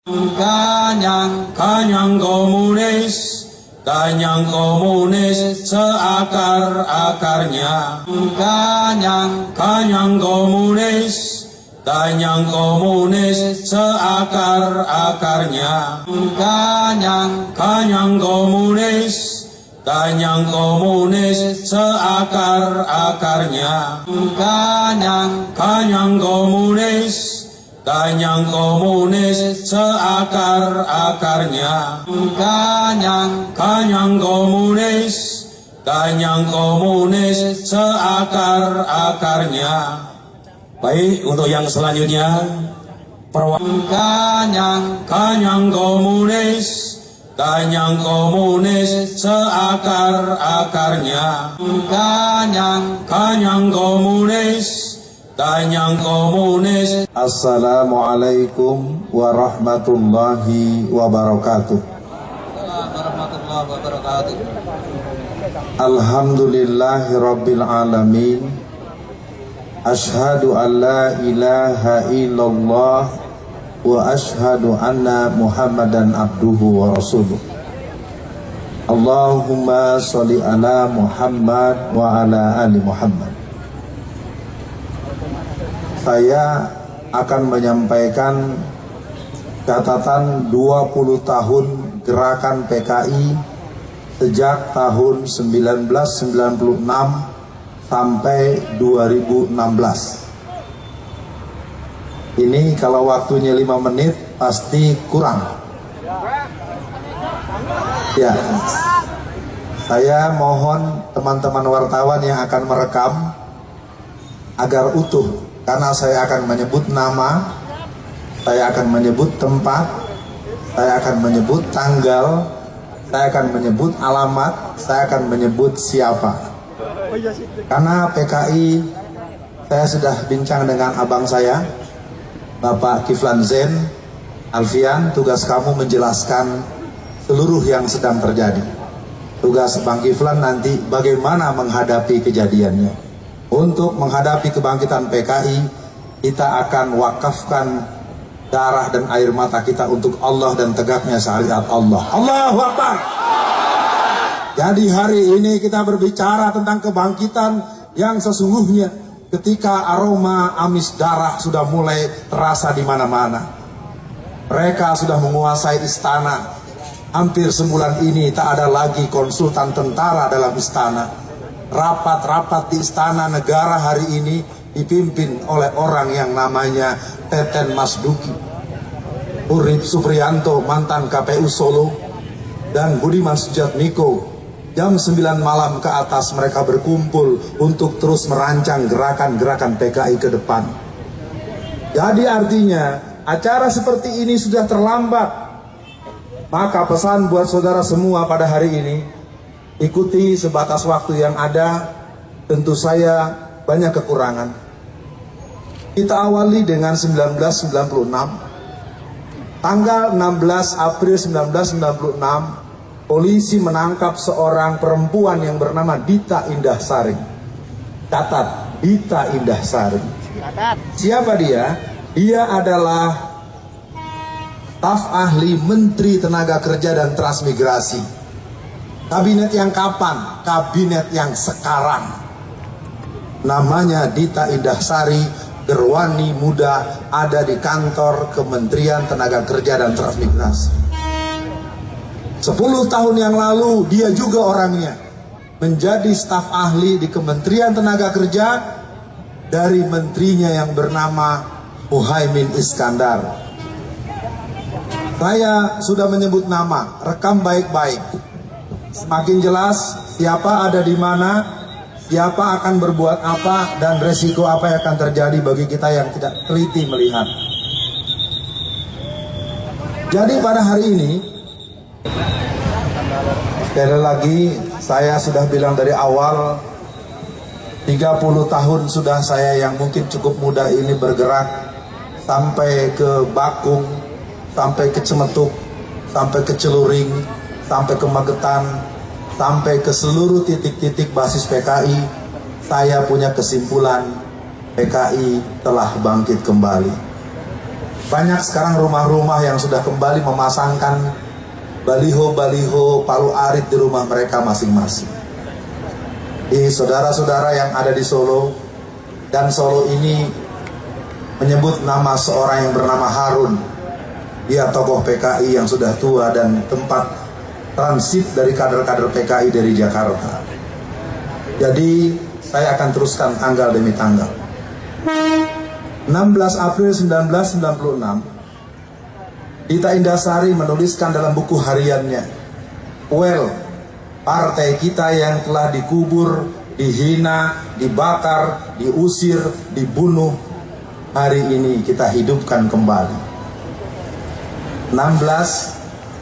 Kanyang komunis seakar-akarnya. Kanyang komunis seakar-akarnya. Kanyang komunis seakar-akarnya. Kanyang komunis seakar-akarnya. Kanyang komunis seakar-akarnya. Baik, untuk yang selanjutnya Kanyang komunis seakar-akarnya. Kanyang komunis. Assalamualaikum warahmatullahi wabarakatuh. Alhamdulillahi rabbil alamin. Ashhadu an la ilaha illallah wa ashhadu anna Muhammadan abduhu wa rasuluh. Allahumma sholli ala Muhammad wa ala ali Muhammad. Saya akan menyampaikan catatan 20 tahun gerakan PKI sejak tahun 1996 sampai 2016. Ini kalau waktunya 5 menit pasti kurang. Ya, saya mohon teman-teman wartawan yang akan merekam agar utuh. Karena saya akan menyebut nama, saya akan menyebut tempat, saya akan menyebut tanggal, saya akan menyebut alamat, saya akan menyebut siapa. Karena PKI, saya sudah bincang dengan abang saya, Bapak Kiflan Zain Alfian. Tugas kamu menjelaskan seluruh yang sedang terjadi. Tugas Bang Kiflan nanti bagaimana menghadapi kejadiannya. Untuk menghadapi kebangkitan PKI, kita akan wakafkan darah dan air mata kita untuk Allah dan tegaknya syariat Allah. Allahu Akbar. Jadi hari ini kita berbicara tentang kebangkitan yang sesungguhnya ketika aroma amis darah sudah mulai terasa di mana-mana. Mereka sudah menguasai istana. Hampir sebulan ini tak ada lagi konsultan tentara dalam istana. Rapat-rapat di istana negara hari ini dipimpin oleh orang yang namanya Teten Masduki, Urip Supriyanto mantan KPU Solo, dan Budiman Sujatmiko. Jam 9 malam ke atas mereka berkumpul untuk terus merancang gerakan-gerakan PKI ke depan. Jadi artinya acara seperti ini sudah terlambat. Maka pesan buat saudara semua pada hari ini, ikuti sebatas waktu yang ada. Tentu saya banyak kekurangan. Kita awali dengan 1996. Tanggal 16 April 1996, polisi menangkap seorang perempuan yang bernama Dita Indah Saring. Catat, Dita Indah Saring. Siapa dia? Dia adalah staf ahli Menteri Tenaga Kerja dan Transmigrasi. Kabinet yang kapan? Kabinet yang sekarang. Namanya Dita Indah Sari, gerwani muda, ada di kantor Kementerian Tenaga Kerja dan Transmigrasi. 10 tahun yang lalu dia juga orangnya menjadi staf ahli di Kementerian Tenaga Kerja dari menterinya yang bernama Muhaimin Iskandar. Saya sudah menyebut nama, rekam baik-baik. Semakin jelas siapa ada di mana, siapa akan berbuat apa, dan resiko apa yang akan terjadi bagi kita yang tidak teliti melihat. Jadi pada hari ini, sekali lagi saya sudah bilang dari awal, 30 tahun sudah saya yang mungkin cukup muda ini bergerak sampai ke Bakung, sampai ke Cemetuk, sampai ke Celuring, sampai ke Magetan, sampai ke seluruh titik-titik basis PKI. Saya punya kesimpulan, PKI telah bangkit kembali. Banyak sekarang rumah-rumah yang sudah kembali memasangkan baliho-baliho Palu Arit di rumah mereka masing-masing. Saudara-saudara yang ada di Solo, dan Solo ini menyebut nama seorang yang bernama Harun. Dia tokoh PKI yang sudah tua dan tempat transit dari kader-kader PKI dari Jakarta. Jadi saya akan teruskan tanggal demi tanggal. 16 April 1996, Dita Indasari menuliskan dalam buku hariannya, "Well, partai kita yang telah dikubur, dihina, dibakar, diusir, dibunuh, hari ini kita hidupkan kembali." 16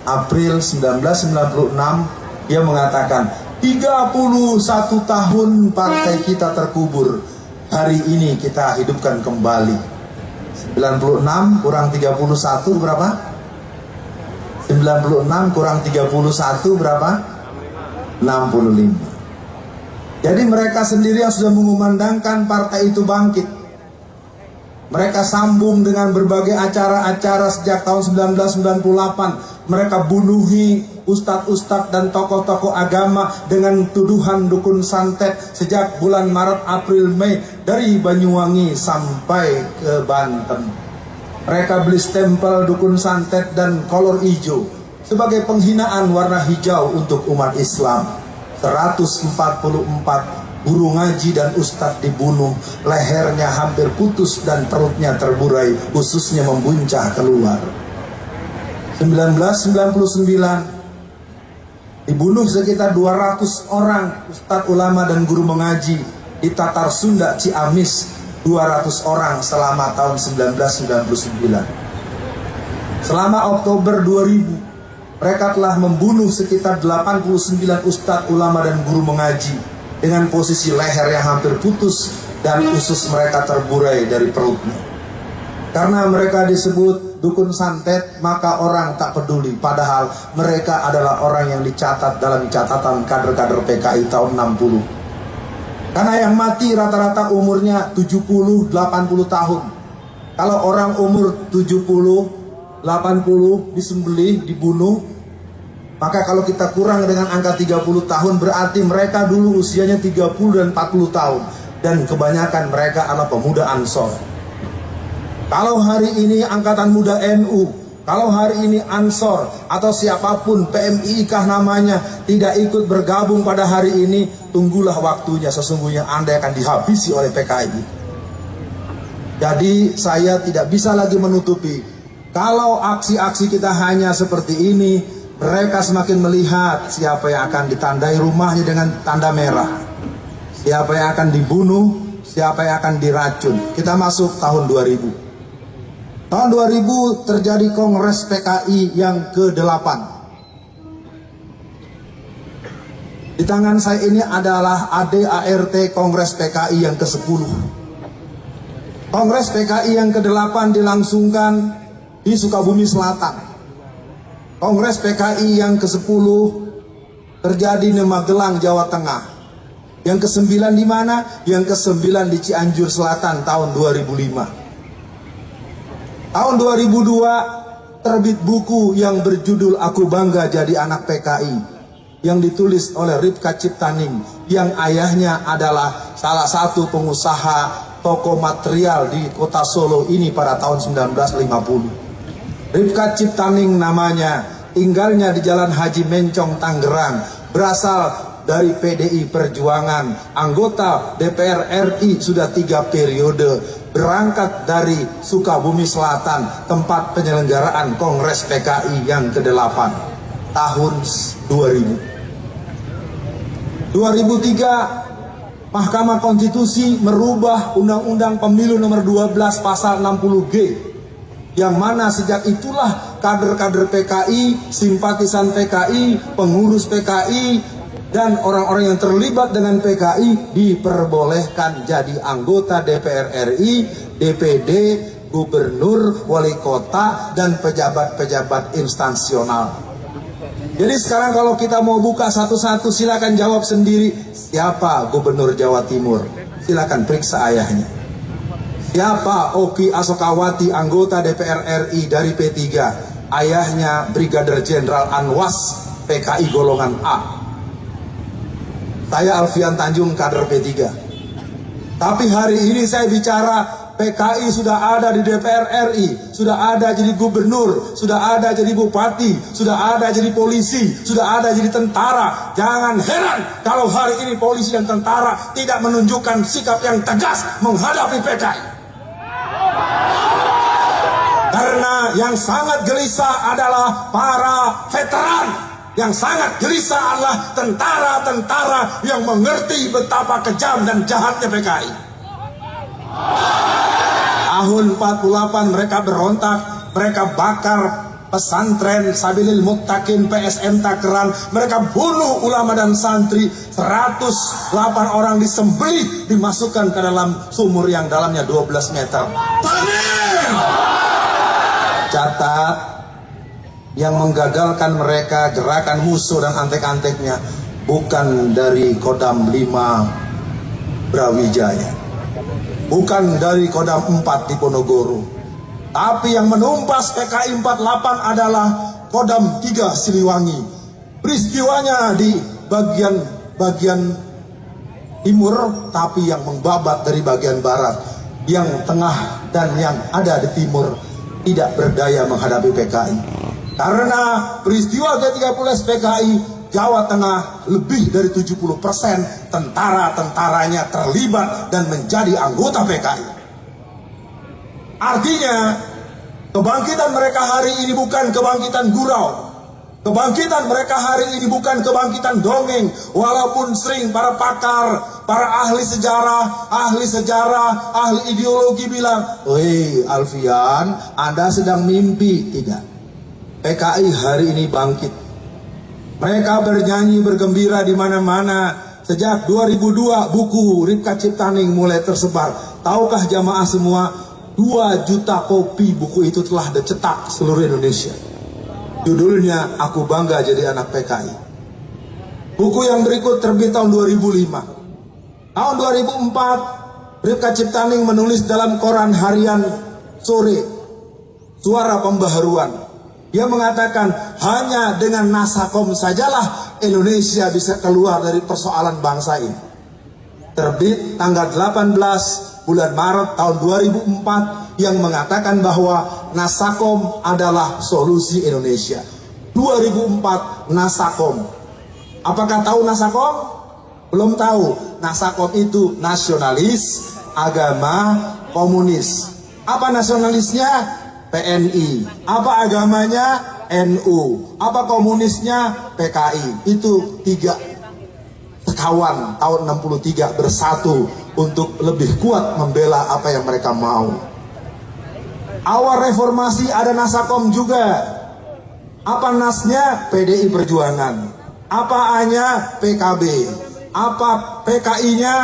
April 1996, dia mengatakan, 31 tahun partai kita terkubur, hari ini kita hidupkan kembali. 96 kurang 31 berapa? 96 kurang 31 berapa? 65. Jadi mereka sendiri yang sudah mengumandangkan partai itu bangkit. Mereka sambung dengan berbagai acara-acara sejak tahun 1998. Mereka bunuhi ustadz-ustadz dan tokoh-tokoh agama dengan tuduhan dukun santet sejak bulan Maret, April, Mei, dari Banyuwangi sampai ke Banten. Mereka beli stempel dukun santet dan kolor hijau sebagai penghinaan warna hijau untuk umat Islam. 144 guru ngaji dan ustadz dibunuh, lehernya hampir putus dan perutnya terburai, ususnya membuncah keluar. 1999 dibunuh sekitar 200 orang ustadz ulama dan guru mengaji di Tatar Sunda Ciamis, 200 orang selama tahun 1999. Selama Oktober 2000 mereka telah membunuh sekitar 89 ustadz ulama dan guru mengaji dengan posisi leher yang hampir putus dan usus mereka terburai dari perutnya. Karena mereka disebut dukun santet, maka orang tak peduli. Padahal mereka adalah orang yang dicatat dalam catatan kader-kader PKI tahun 60. Karena yang mati rata-rata umurnya 70-80 tahun. Kalau orang umur 70-80 disembelih, dibunuh, maka kalau kita kurang dengan angka 30 tahun, berarti mereka dulu usianya 30 dan 40 tahun. Dan kebanyakan mereka adalah pemuda Ansor. Kalau hari ini Angkatan Muda NU, kalau hari ini Ansor atau siapapun PMI kah namanya tidak ikut bergabung pada hari ini, tunggulah waktunya, sesungguhnya Anda akan dihabisi oleh PKI. Jadi saya tidak bisa lagi menutupi, kalau aksi-aksi kita hanya seperti ini, mereka semakin melihat siapa yang akan ditandai rumahnya dengan tanda merah, siapa yang akan dibunuh, siapa yang akan diracun. Kita masuk tahun 2000. Tahun 2000 terjadi Kongres PKI yang ke-8. Di tangan saya ini adalah ADART Kongres PKI yang ke-10. Kongres PKI yang ke-8 dilangsungkan di Sukabumi Selatan. Kongres PKI yang ke-10 terjadi di Magelang, Jawa Tengah. Yang ke-9 di mana? Yang ke-9 di Cianjur Selatan tahun 2005. Tahun 2002 terbit buku yang berjudul Aku Bangga Jadi Anak PKI, yang ditulis oleh Ripka Ciptaning, yang ayahnya adalah salah satu pengusaha toko material di kota Solo ini pada tahun 1950. Ripka Ciptaning namanya, tinggalnya di Jalan Haji Mencong, Tangerang, berasal dari PDI Perjuangan, anggota DPR RI sudah 3 periode, berangkat dari Sukabumi Selatan, tempat penyelenggaraan Kongres PKI yang ke-8 tahun 2000. 2003 Mahkamah Konstitusi merubah Undang-Undang Pemilu nomor 12 pasal 60G, yang mana sejak itulah kader-kader PKI, simpatisan PKI, pengurus PKI, dan orang-orang yang terlibat dengan PKI diperbolehkan jadi anggota DPR RI, DPD, gubernur, wali kota, dan pejabat-pejabat instansional. Jadi sekarang kalau kita mau buka satu-satu, silakan jawab sendiri. Siapa gubernur Jawa Timur? Silakan periksa ayahnya. Siapa Oki Asokawati, anggota DPR RI dari P3, ayahnya Brigadir Jenderal Anwas, PKI golongan A. Saya Alfian Tanjung, kader P3. Tapi hari ini saya bicara PKI sudah ada di DPR RI, sudah ada jadi gubernur, sudah ada jadi bupati, sudah ada jadi polisi, sudah ada jadi tentara. Jangan heran kalau hari ini polisi dan tentara tidak menunjukkan sikap yang tegas menghadapi PKI. Karena yang sangat gelisah adalah para veteran. Yang sangat gelisah adalah tentara-tentara yang mengerti betapa kejam dan jahatnya PKI. Tahun 48 mereka berontak, mereka bakar pesantren Sabilil Muttaqin PSM Takeran, mereka bunuh ulama dan santri, 108 orang disembelih, dimasukkan ke dalam sumur yang dalamnya 12 meter. Catat, yang menggagalkan mereka gerakan musuh dan antek-anteknya bukan dari Kodam 5 Brawijaya, bukan dari Kodam 4 di Ponorogo, tapi yang menumpas PKI 48 adalah Kodam 3 Siliwangi. Peristiwanya di bagian timur, tapi yang membabat dari bagian barat, yang tengah dan yang ada di timur tidak berdaya menghadapi PKI. Karena peristiwa G30 PKI, Jawa Tengah lebih dari 70% tentara-tentaranya terlibat dan menjadi anggota PKI. Artinya, kebangkitan mereka hari ini bukan kebangkitan gurau. Kebangkitan mereka hari ini bukan kebangkitan dongeng. Walaupun sering para pakar, para ahli sejarah, ahli ideologi bilang, "Woi Alfian, Anda sedang mimpi." Tidak. PKI hari ini bangkit. Mereka bernyanyi bergembira di mana-mana. Sejak 2002 buku Ripka Ciptaning mulai tersebar. Tahukah jamaah semua, 2 juta kopi buku itu telah dicetak seluruh Indonesia. Judulnya Aku Bangga Jadi Anak PKI. Buku yang berikut terbit tahun 2005. Tahun 2004 Ripka Ciptaning menulis dalam koran harian Sore, Suara Pembaharuan. Dia mengatakan hanya dengan Nasakom sajalah Indonesia bisa keluar dari persoalan bangsa ini. Terbit tanggal 18 bulan Maret tahun 2004 yang mengatakan bahwa Nasakom adalah solusi Indonesia. 2004 Nasakom. Apakah tahu Nasakom? Belum tahu. Nasakom itu nasionalis, agama, komunis. Apa nasionalisnya? PNI. Apa agamanya? NU. Apa komunisnya? PKI. Itu 3 sekawan tahun 63 bersatu untuk lebih kuat membela apa yang mereka mau. Awal reformasi ada Nasakom juga. Apa nasnya? PDI Perjuangan. Apa A-nya? PKB. Apa PKI-nya?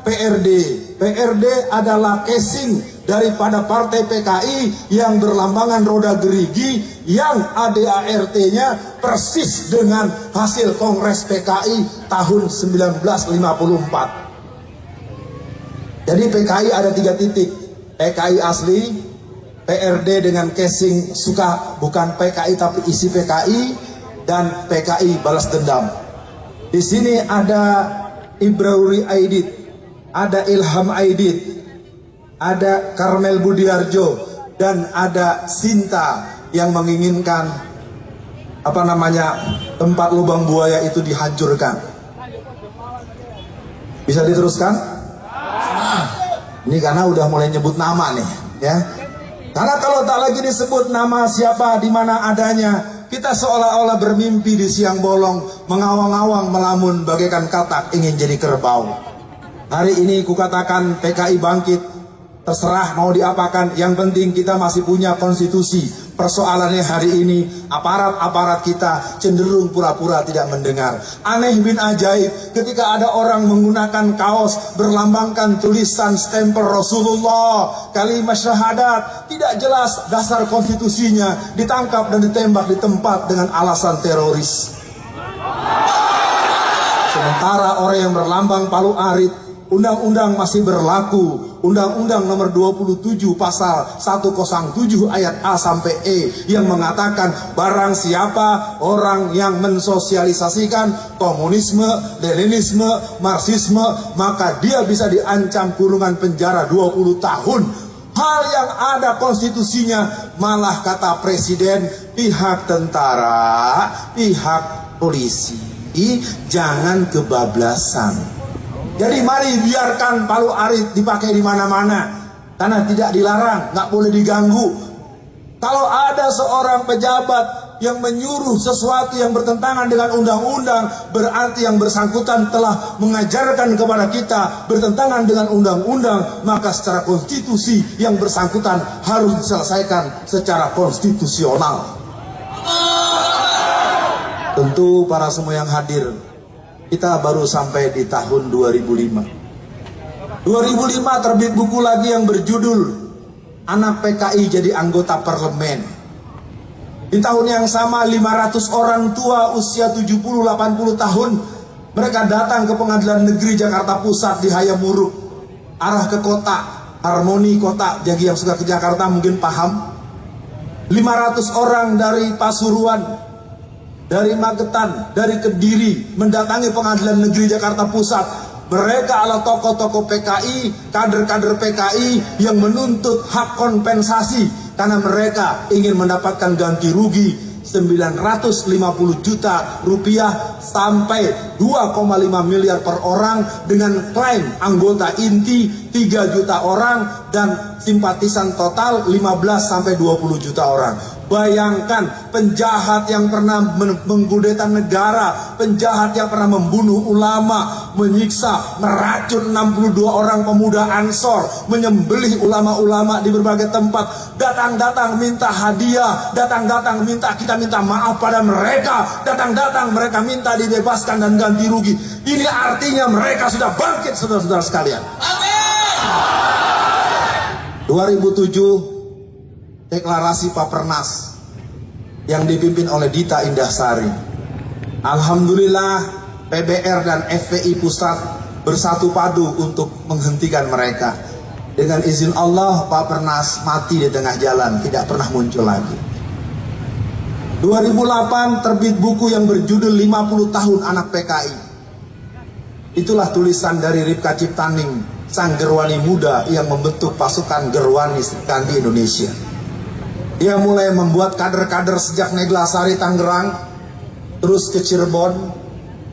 PRD. PRD adalah casing daripada partai PKI yang berlambangan roda gerigi, yang ADART-nya persis dengan hasil Kongres PKI tahun 1954. Jadi PKI ada 3 titik. PKI asli, PRD dengan casing suka bukan PKI tapi isi PKI, dan PKI balas dendam. Di sini ada Ibrauri Aidit, ada Ilham Aidit, ada Karmel Budiarjo, dan ada Sinta yang menginginkan tempat lubang buaya itu dihancurkan. Bisa diteruskan? Ini karena udah mulai nyebut nama nih, ya. Karena kalau tak lagi disebut nama siapa di mana adanya, kita seolah-olah bermimpi di siang bolong, mengawang-awang melamun bagaikan katak ingin jadi kerbau. Hari ini kukatakan PKI bangkit. Terserah mau diapakan, yang penting kita masih punya konstitusi. Persoalannya hari ini aparat-aparat kita cenderung pura-pura tidak mendengar. Aneh bin ajaib ketika ada orang menggunakan kaos berlambangkan tulisan stempel Rasulullah, kalimat syahadat, tidak jelas dasar konstitusinya, ditangkap dan ditembak di tempat dengan alasan teroris. Sementara orang yang berlambang palu arit Undang-undang masih berlaku. Undang-Undang nomor 27 pasal 107 ayat A sampai E yang mengatakan barang siapa orang yang mensosialisasikan komunisme, Leninisme, Marxisme, maka dia bisa diancam kurungan penjara 20 tahun. Hal yang ada konstitusinya, malah kata presiden, pihak tentara, pihak polisi, jangan kebablasan. Jadi mari biarkan palu arit dipakai di mana-mana, karena tidak dilarang, nggak boleh diganggu. Kalau ada seorang pejabat yang menyuruh sesuatu yang bertentangan dengan undang-undang, berarti yang bersangkutan telah mengajarkan kepada kita bertentangan dengan undang-undang, maka secara konstitusi yang bersangkutan harus diselesaikan secara konstitusional. Tentu para semua yang hadir, kita baru sampai di tahun 2005. 2005 terbit buku lagi yang berjudul Anak PKI Jadi Anggota Parlemen. Di tahun yang sama 500 orang tua usia 70-80 tahun, mereka datang ke Pengadilan Negeri Jakarta Pusat di Hayamuruk, arah ke kota, Harmoni Kota. Jadi yang suka ke Jakarta mungkin paham. 500 orang dari Pasuruan, dari Magetan, dari Kediri mendatangi Pengadilan Negeri Jakarta Pusat. Mereka adalah tokoh-tokoh PKI, kader-kader PKI yang menuntut hak kompensasi karena mereka ingin mendapatkan ganti rugi 950 juta rupiah sampai 2,5 miliar per orang dengan klaim anggota inti 3 juta orang dan simpatisan total 15 sampai 20 juta orang. Bayangkan, penjahat yang pernah mengkudeta negara, penjahat yang pernah membunuh ulama, menyiksa, meracun 62 orang pemuda Ansor, menyembelih ulama-ulama di berbagai tempat, datang-datang minta hadiah, datang-datang kita minta maaf pada mereka, datang-datang mereka minta dibebaskan dan ganti rugi. Ini artinya mereka sudah bangkit, saudara-saudara sekalian. Amin. 2007 deklarasi Papernas yang dipimpin oleh Dita Indahsari. Alhamdulillah PBR dan FPI Pusat bersatu padu untuk menghentikan mereka. Dengan izin Allah, Papernas mati di tengah jalan, tidak pernah muncul lagi. 2008 terbit buku yang berjudul 50 tahun anak PKI. Itulah tulisan dari Ripka Ciptaning, sang gerwani muda yang membentuk pasukan gerwani di Indonesia. Dia mulai membuat kader-kader sejak Neglasari Tangerang, terus ke Cirebon,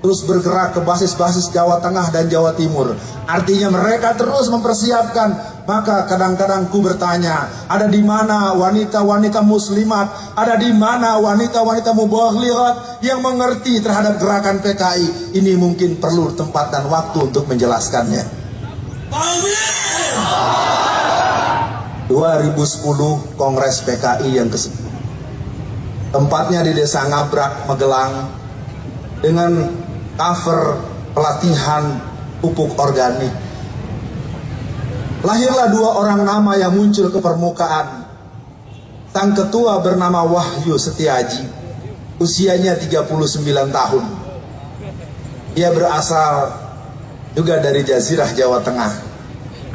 terus bergerak ke basis-basis Jawa Tengah dan Jawa Timur. Artinya mereka terus mempersiapkan. Maka kadang-kadang ku bertanya, ada di mana wanita-wanita muslimat, ada di mana wanita-wanita mubalighat yang mengerti terhadap gerakan PKI? Ini mungkin perlu tempat dan waktu untuk menjelaskannya. Amin. 2010 Kongres PKI yang ke-10. Tempatnya di Desa Ngabrak, Magelang, dengan cover pelatihan pupuk organik. Lahirlah 2 orang nama yang muncul ke permukaan. Sang ketua bernama Wahyu Setiaji, usianya 39 tahun. Dia berasal juga dari Jazirah Jawa Tengah.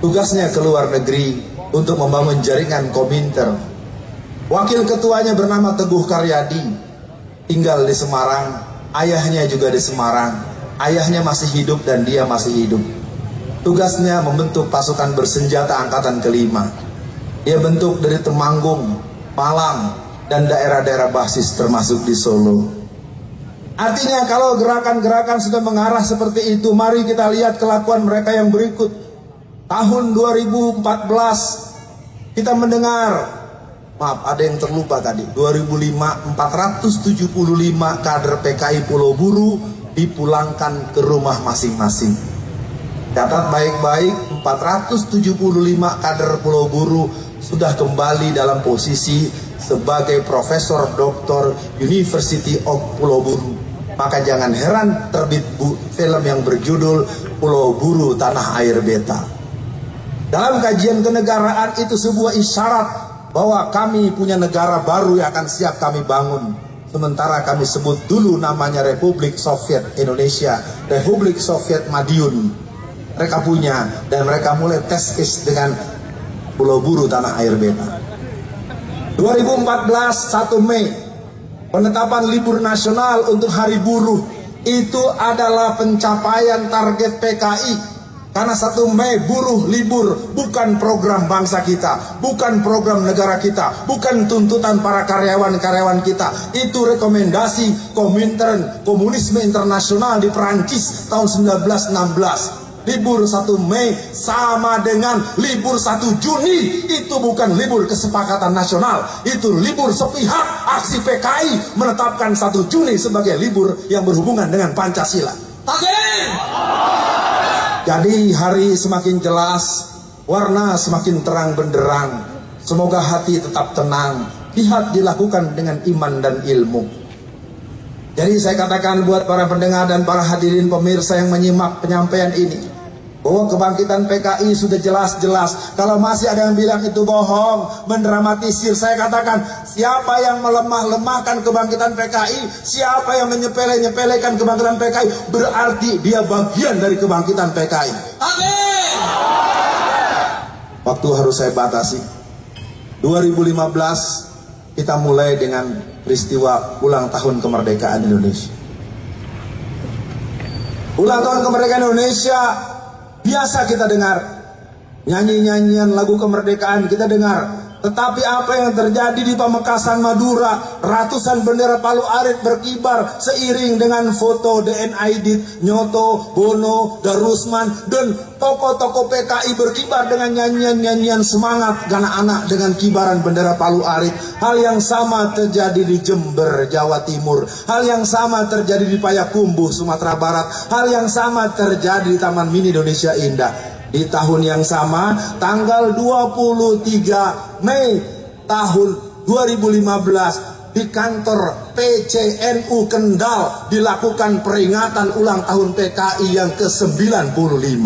Tugasnya ke luar negeri untuk membangun jaringan Kominter. Wakil ketuanya bernama Teguh Karyadi, tinggal di Semarang, ayahnya juga di Semarang. Ayahnya masih hidup dan dia masih hidup. Tugasnya membentuk pasukan bersenjata angkatan ke-5. Dia bentuk dari Temanggung, Malang, dan daerah-daerah basis termasuk di Solo. Artinya kalau gerakan-gerakan sudah mengarah seperti itu, mari kita lihat kelakuan mereka yang berikut. Tahun 2014 kita mendengar, maaf ada yang terlupa tadi, 2005 475 kader PKI Pulau Buru dipulangkan ke rumah masing-masing. Catat baik-baik, 475 kader Pulau Buru sudah kembali dalam posisi sebagai Profesor Doktor University of Pulau Buru. Maka jangan heran terbit film yang berjudul Pulau Buru Tanah Air Beta. Dalam kajian kenegaraan itu sebuah isyarat bahwa kami punya negara baru yang akan siap kami bangun. Sementara kami sebut dulu namanya Republik Soviet Indonesia, Republik Soviet Madiun. mereka punya, dan mereka mulai tes case dengan Pulau Buru Tanah Air Beta. 2014 1 Mei penetapan libur nasional untuk hari buruh itu adalah pencapaian target PKI. Karena 1 Mei buruh libur bukan program bangsa kita, bukan program negara kita, bukan tuntutan para karyawan-karyawan kita. Itu rekomendasi Komintern Komunisme Internasional di Perancis tahun 1916. Libur 1 Mei sama dengan libur 1 Juni. Itu bukan libur kesepakatan nasional, itu libur sepihak aksi PKI menetapkan 1 Juni sebagai libur yang berhubungan dengan Pancasila. Takbir! Jadi hari semakin jelas, warna semakin terang benderang. Semoga hati tetap tenang, jihad dilakukan dengan iman dan ilmu. Jadi saya katakan buat para pendengar dan para hadirin pemirsa yang menyimak penyampaian ini, bahwa kebangkitan PKI sudah jelas-jelas. Kalau masih ada yang bilang itu bohong, mendramatisir, saya katakan siapa yang melemah-lemahkan kebangkitan PKI, siapa yang menyepele-nyepelekan kebangkitan PKI, berarti dia bagian dari kebangkitan PKI. Amin. Waktu harus saya batasi. 2015 kita mulai dengan peristiwa ulang tahun kemerdekaan Indonesia. Ulang tahun kemerdekaan Indonesia biasa kita dengar, nyanyi-nyanyian lagu kemerdekaan kita dengar. Tetapi apa yang terjadi di Pamekasan Madura, ratusan bendera Palu Arit berkibar seiring dengan foto DN Aidit, Nyoto, Bono, Darusman, dan tokoh-tokoh PKI berkibar dengan nyanyian-nyanyian semangat anak-anak dengan kibaran bendera Palu Arit. Hal yang sama terjadi di Jember, Jawa Timur. Hal yang sama terjadi di Payakumbuh, Sumatera Barat. Hal yang sama terjadi di Taman Mini Indonesia Indah. Di tahun yang sama, tanggal 23 Mei tahun 2015, di kantor PCNU Kendal dilakukan peringatan ulang tahun PKI yang ke-95.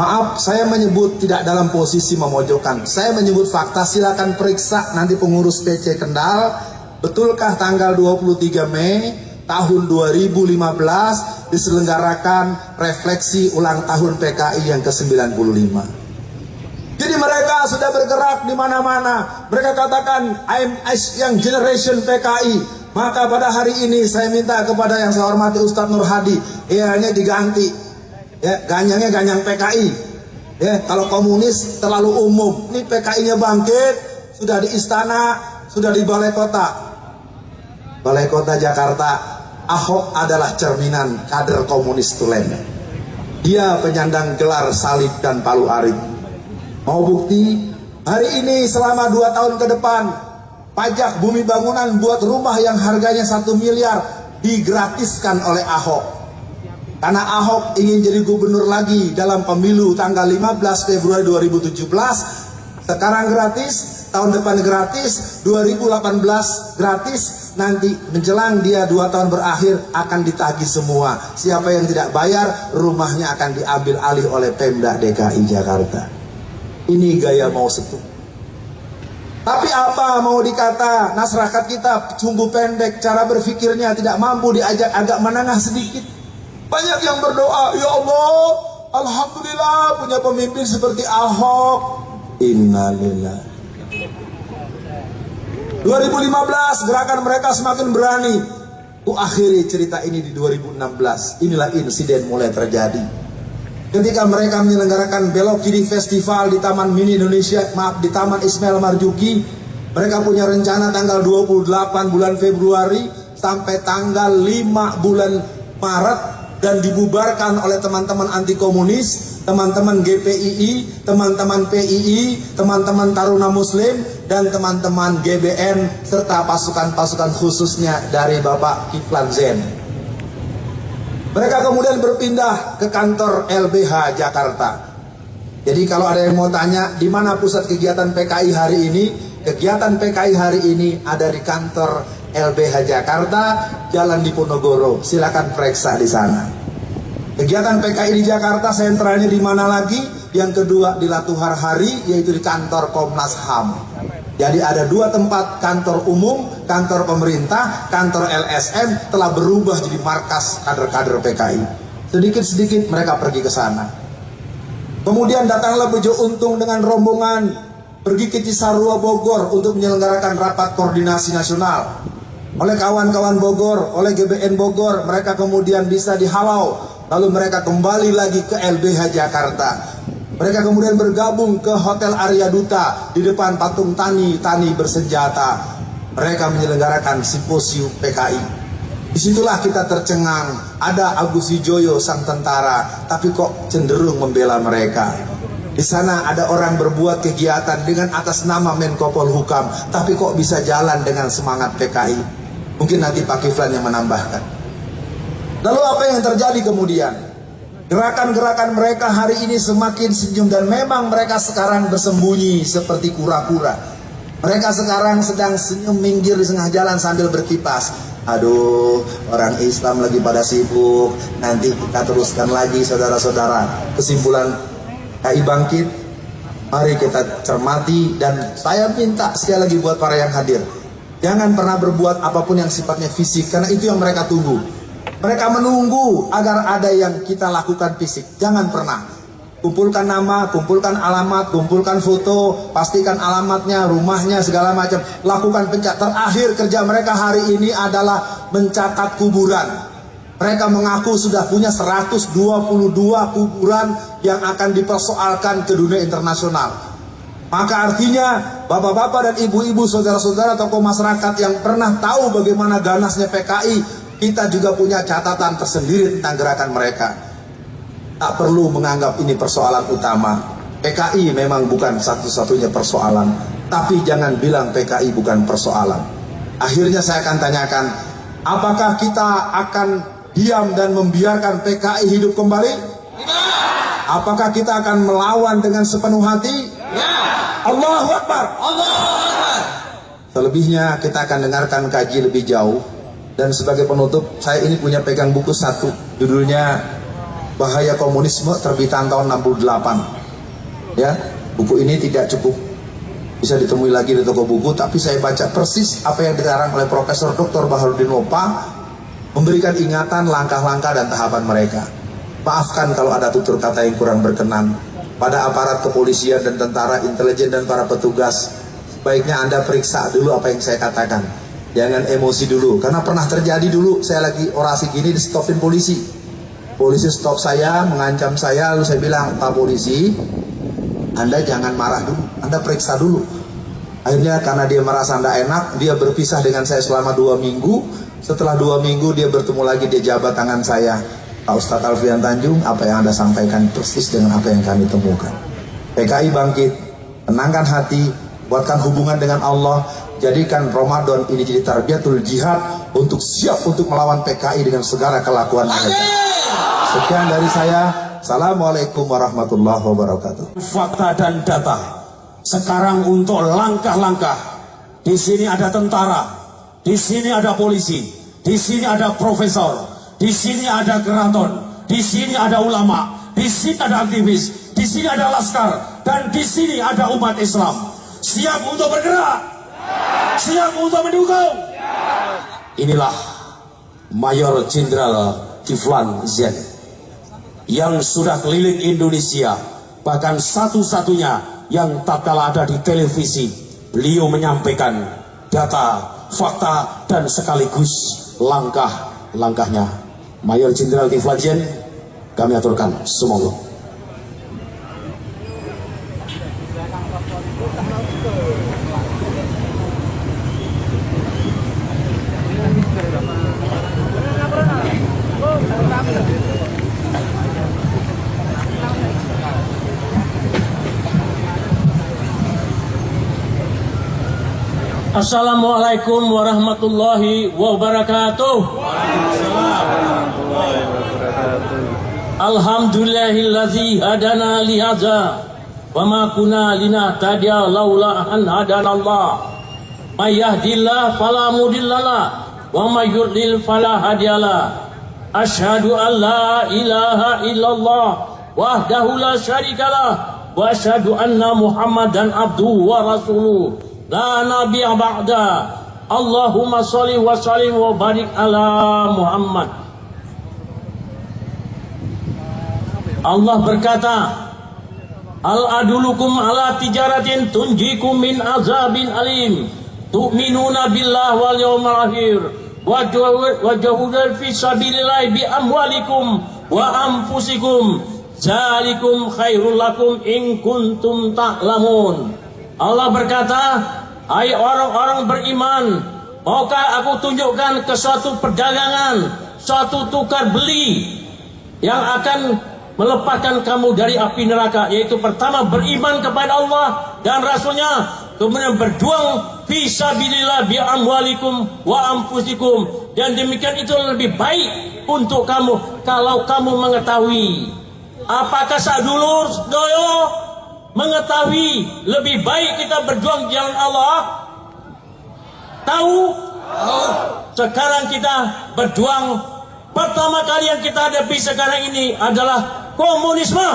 Maaf, saya menyebut tidak dalam posisi memojokkan. Saya menyebut fakta, silakan periksa nanti pengurus PC Kendal. Betulkah tanggal 23 Mei tahun 2015 diselenggarakan refleksi ulang tahun PKI yang ke-95. Jadi mereka sudah bergerak di mana-mana. Mereka katakan I'm young generation PKI. Maka pada hari ini saya minta kepada yang saya hormati Ustadz Nur Hadi, ini diganti. Ya, ganyangnya ganyang PKI. Ya, kalau komunis terlalu umum. Ini PKI-nya bangkit, sudah di istana, sudah di balai kota. Balai kota Jakarta. Ahok adalah cerminan kader komunis tulen. Dia penyandang gelar salib dan Palu Arit. Mau bukti? Hari ini selama 2 tahun ke depan, pajak bumi bangunan buat rumah yang harganya 1 miliar digratiskan oleh Ahok. Karena Ahok ingin jadi gubernur lagi dalam pemilu tanggal 15 Februari 2017. Sekarang gratis, tahun depan gratis, 2018 gratis. Nanti menjelang dia 2 tahun berakhir akan ditagih semua. Siapa yang tidak bayar, rumahnya akan diambil alih oleh Pemda DKI Jakarta. Ini gaya Mao Zedong. Tapi apa mau dikata, masyarakat kita sumbu pendek, cara berpikirnya tidak mampu diajak agak menengah sedikit. Banyak yang berdoa, ya Allah, alhamdulillah punya pemimpin seperti Ahok. Innalillahi. 2015 gerakan mereka semakin berani. Akhiri cerita ini di 2016. Inilah insiden mulai terjadi. Ketika mereka menyelenggarakan Belok Kiri Festival di Taman Mini Indonesia, di Taman Ismail Marzuki, mereka punya rencana tanggal 28 bulan Februari sampai tanggal 5 bulan Maret, dan dibubarkan oleh teman-teman anti komunis, teman-teman GPII, teman-teman PII, teman-teman Taruna Muslim, dan teman-teman GBN, serta pasukan-pasukan khususnya dari Bapak Kiflan Zen. Mereka kemudian berpindah ke kantor LBH Jakarta. Jadi kalau ada yang mau tanya, di mana pusat kegiatan PKI hari ini? Kegiatan PKI hari ini ada di kantor LBH Jakarta, Jalan Diponegoro. Silakan periksa di sana. Kegiatan PKI di Jakarta sentralnya di mana lagi? Yang kedua di Latuhar Hari, yaitu di kantor Komnas HAM. Jadi ada 2 tempat kantor umum, kantor pemerintah, kantor LSM telah berubah jadi markas kader-kader PKI. Sedikit-sedikit mereka pergi ke sana. Kemudian datanglah Bejo Untung dengan rombongan pergi ke Cisarua Bogor untuk menyelenggarakan rapat koordinasi nasional. Oleh kawan-kawan Bogor, oleh GBN Bogor, mereka kemudian bisa dihalau. Lalu mereka kembali lagi ke LBH Jakarta. Mereka kemudian bergabung ke Hotel Arya Duta di depan patung Tani bersenjata. Mereka menyelenggarakan simposium PKI. Disitulah kita tercengang, ada Agus Wijoyo sang tentara, tapi kok cenderung membela mereka. Di sana ada orang berbuat kegiatan dengan atas nama Menko Polhukam, tapi kok bisa jalan dengan semangat PKI. Mungkin nanti Pak Kiflan yang menambahkan. Lalu apa yang terjadi kemudian? Gerakan-gerakan mereka hari ini semakin senyum, dan memang mereka sekarang bersembunyi seperti kura-kura. Mereka sekarang sedang senyum minggir di tengah jalan sambil berkipas. Aduh, orang Islam lagi pada sibuk. Nanti kita teruskan lagi, saudara-saudara. Kesimpulan KI Bangkit, mari kita cermati. Dan saya minta sekali lagi buat para yang hadir, jangan pernah berbuat apapun yang sifatnya fisik, karena itu yang mereka tunggu. Mereka menunggu agar ada yang kita lakukan fisik. Jangan pernah. Kumpulkan nama, kumpulkan alamat, kumpulkan foto, pastikan alamatnya, rumahnya, segala macam. Lakukan pencatat. Terakhir kerja mereka hari ini adalah mencatat kuburan. Mereka mengaku sudah punya 122 kuburan yang akan dipersoalkan ke dunia internasional. Maka artinya bapak-bapak dan ibu-ibu, saudara-saudara, tokoh masyarakat yang pernah tahu bagaimana ganasnya PKI, kita juga punya catatan tersendiri tentang gerakan mereka. Tak perlu menganggap ini persoalan utama. PKI memang bukan satu-satunya persoalan, tapi jangan bilang PKI bukan persoalan. Akhirnya saya akan tanyakan, apakah kita akan diam dan membiarkan PKI hidup kembali? Apakah kita akan melawan dengan sepenuh hati? Allahu Akbar. Selebihnya kita akan dengarkan kaji lebih jauh. Dan sebagai penutup, saya ini punya pegang buku satu, judulnya Bahaya Komunisme, terbitan tahun 68. Ya, buku ini tidak cukup bisa ditemui lagi di toko buku, tapi saya baca persis apa yang dikarang oleh Profesor Dr. Baharudin Wopa, memberikan ingatan langkah-langkah dan tahapan mereka. Maafkan kalau ada tutur kata yang kurang berkenan pada aparat kepolisian dan tentara, intelijen dan para petugas. Sebaiknya Anda periksa dulu apa yang saya katakan. Jangan emosi dulu, karena pernah terjadi dulu saya lagi orasi gini di stopin polisi. Polisi stop saya, mengancam saya, lalu saya bilang, Pak Polisi, Anda jangan marah dulu, Anda periksa dulu. Akhirnya karena dia merasa tidak enak, dia berpisah dengan saya selama 2 minggu. Setelah 2 minggu dia bertemu lagi, dia jabat tangan saya. Pak Ustadz Alfian Tanjung, apa yang Anda sampaikan persis dengan apa yang kami temukan. PKI Bangkit, tenangkan hati, buatkan hubungan dengan Allah, jadikan Ramadan ini jadi tarbiyatul jihad untuk siap untuk melawan PKI dengan segala kelakuan mereka. Sekian dari saya. Assalamualaikum warahmatullahi wabarakatuh. Fakta dan data. Sekarang untuk langkah-langkah. Di sini ada tentara, di sini ada polisi, di sini ada profesor, di sini ada keraton, di sini ada ulama, di sini ada aktivis, di sini ada laskar, dan di sini ada umat Islam. Siap untuk bergerak? Siap untuk mendukung? Inilah Mayor Jenderal Kiflan Zen yang sudah keliling Indonesia, bahkan satu-satunya yang tatkala ada di televisi, beliau menyampaikan data, fakta, dan sekaligus langkah-langkahnya. Mayor Jenderal Kiflan Zen, kami aturkan, semoga. Assalamualaikum warahmatullahi wabarakatuh. Alhamdulillahillazi hadana lihadza wa ma kunna linahtadiya laula an hadanallah. May yahdihillahu fala mudhillalah wa may yudlil fala hadiyalah. Asyhadu an la ilaha illallah wahdahu la syarikalah wa asyhadu anna Muhammadan abduhu wa rasuluh. La nabiya ba'da. Allahumma sholli wa sallim wa barik ala Muhammad. Allah berkata, Al adulukum ala tijaratin tunjikum min azabin alim tu'minuna billah wal yawmal akhir wa jahudun fi sabilillah bi amwalikum wa anfusikum zalikum khairul lakum in kuntum ta'lamun. Allah berkata, hai orang-orang beriman, maukah aku tunjukkan ke suatu perdagangan, suatu tukar beli yang akan melepaskan kamu dari api neraka, yaitu pertama beriman kepada Allah dan Rasulnya, kemudian berjuang fi sabilillah bi amwalikum wa anfusikum, dan demikian itu lebih baik untuk kamu kalau kamu mengetahui. Apakah sadulur doyo mengetahui lebih baik kita berjuang di jalan Allah? Tahu? Sekarang kita berjuang, pertama kali yang kita hadapi sekarang ini adalah komunisme.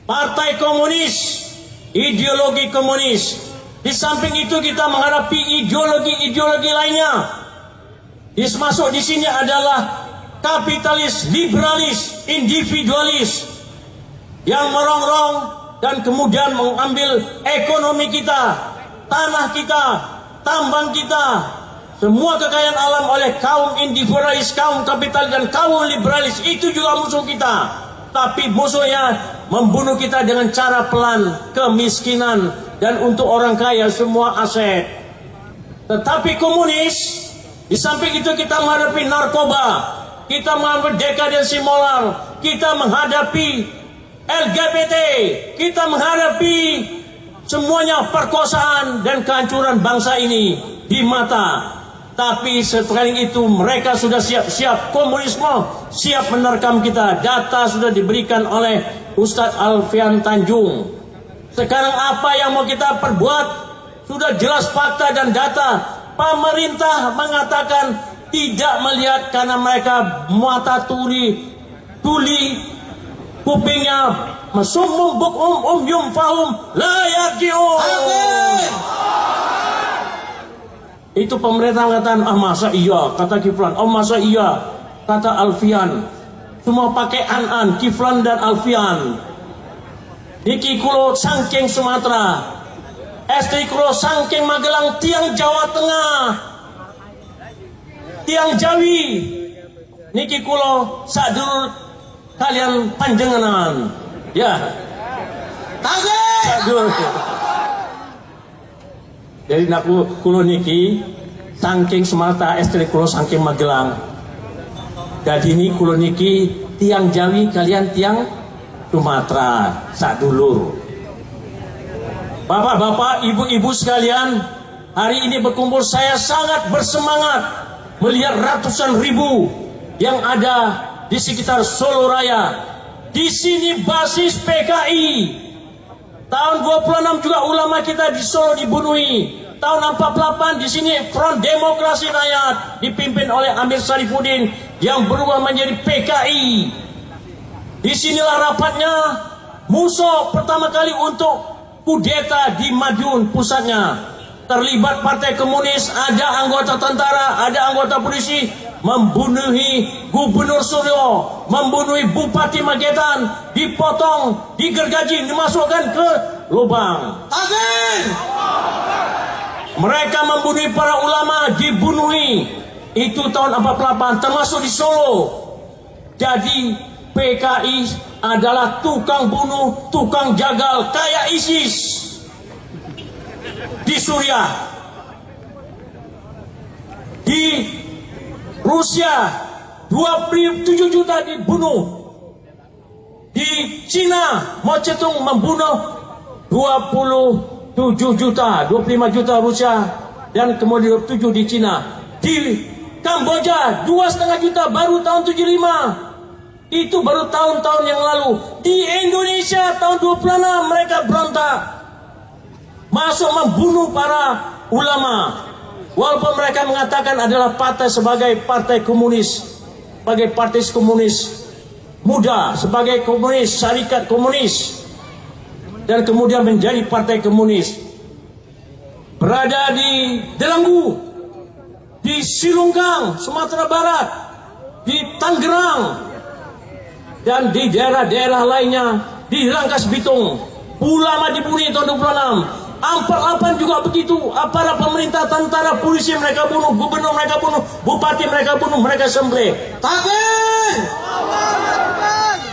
Partai komunis, ideologi komunis. Di samping itu kita menghadapi ideologi-ideologi lainnya. Masuk di sini adalah kapitalis, liberalis, individualis yang merongrong dan kemudian mengambil ekonomi kita, tanah kita, tambang kita, semua kekayaan alam oleh kaum individualis, kaum kapitalis dan kaum liberalis. Itu juga musuh kita. Tapi musuhnya membunuh kita dengan cara pelan, kemiskinan, dan untuk orang kaya semua aset. Tetapi komunis, di samping itu kita menghadapi narkoba, kita menghadapi dekadensi moral, kita menghadapi LGBT, kita menghadapi semuanya perkosaan dan kehancuran bangsa ini di mata. Tapi sekali itu mereka sudah siap-siap, komunisme siap menerkam kita. Data sudah diberikan oleh Ustadz Alfian Tanjung. Sekarang apa yang mau kita perbuat? Sudah jelas fakta dan data. Pemerintah mengatakan tidak melihat karena mereka mata tuli kupingnya mesum bukum yum fahum la yarji'un. Itu pemerintah mengatakan, masa iya, kata Kiflan, masa iya, kata Alfian. Semua pakai an, Kiflan dan Alfian. Niki kulo sangking Sumatera, SD kulo sangking Magelang, tiang Jawa Tengah, tiang Jawi. Niki kulo sadur kalian panjenengan. Ya. Sadur. Jadi naku kulo niki sangking Sumatera, SD kulo sangking Magelang. Jadi ini kulo niki tiang Jawi, kalian tiang Sumatera, sadulur. Bapak-bapak, ibu-ibu sekalian, hari ini berkumpul saya sangat bersemangat melihat ratusan ribu yang ada di sekitar Solo Raya. Di sini basis PKI. Tahun 26 juga ulama kita di Solo dibunuhi. Tahun 48 di sini Front Demokrasi Rakyat dipimpin oleh Amir Sarifuddin yang berubah menjadi PKI. Disinilah rapatnya musuh pertama kali untuk kudeta di Madiun pusatnya. Terlibat Partai Komunis, ada anggota tentara, ada anggota polisi, membunuhi Gubernur Suryo, membunuhi Bupati Magetan, dipotong, digergaji, dimasukkan ke lubang. Takbir! Mereka membunuhi para ulama, dibunuhi. Itu tahun 48, termasuk di Solo. Jadi PKI adalah tukang bunuh, tukang jagal, kayak ISIS di Suriah. Di Rusia 27 juta dibunuh. Di Cina Mao Zedong membunuh 27 juta, 25 juta Rusia dan kemudian 27 di Cina. Di Kamboja 2,5 juta baru tahun 75. Itu baru tahun-tahun yang lalu. Di Indonesia tahun 26 mereka berontak, masuk membunuh para ulama. Walaupun mereka mengatakan adalah partai sebagai partai komunis, sebagai partai komunis muda, sebagai komunis, syarikat komunis, dan kemudian menjadi partai komunis. Berada di Delanggu, di Silunggang, Sumatera Barat, di Tangerang, dan di daerah-daerah lainnya di Rangkas Bitung. Ulama dibunuh tahun 26. 48 juga begitu. Aparat pemerintah, tentara, polisi mereka bunuh, gubernur mereka bunuh, bupati mereka bunuh, mereka sembelih. Takbir!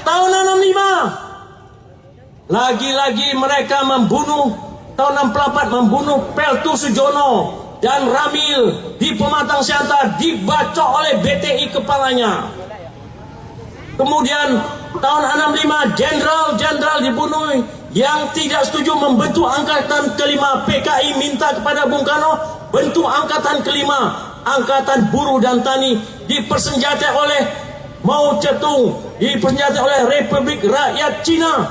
Tahun 65 lagi-lagi mereka membunuh. Tahun 64 membunuh Peltu Sujono dan Ramil di Pematang Siantar, dibacok oleh BTI kepalanya. Kemudian tahun 65 jenderal dibunuh yang tidak setuju membentuk angkatan kelima. PKI minta kepada Bung Karno bentuk angkatan kelima, angkatan buruh dan tani, dipersenjatai oleh Mao Zedong, dipersenjatai oleh Republik Rakyat Cina,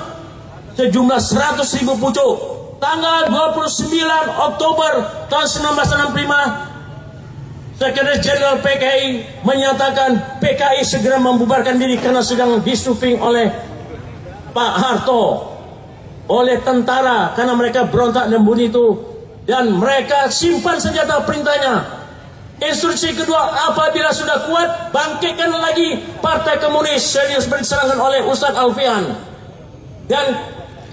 sejumlah 100.000 pucuk. Tanggal 29 Oktober tahun 1965, Sekretaris Jenderal PKI menyatakan PKI segera membubarkan diri karena sedang disuping oleh Pak Harto, oleh tentara, karena mereka berontak dan bunuh itu, dan mereka simpan senjata. Perintahnya, instruksi kedua, apabila sudah kuat, bangkitkan lagi Partai Komunis yang diserahkan oleh Ustadz Alfian, dan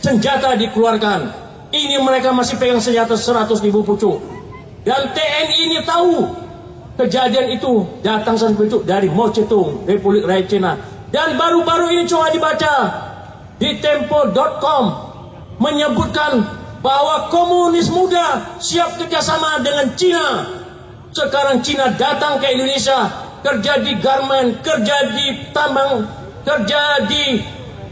senjata dikeluarkan. Ini mereka masih pegang senjata 100.000 pucuk, dan TNI ini tahu kejadian itu datang seperti itu dari Mao Zedong, Republik Rakyat Cina. Dan baru-baru ini coba dibaca di tempo.com, menyebutkan bahwa komunis muda siap kerjasama dengan Cina. Sekarang Cina datang ke Indonesia, kerja di garmen, kerja di tambang, kerja di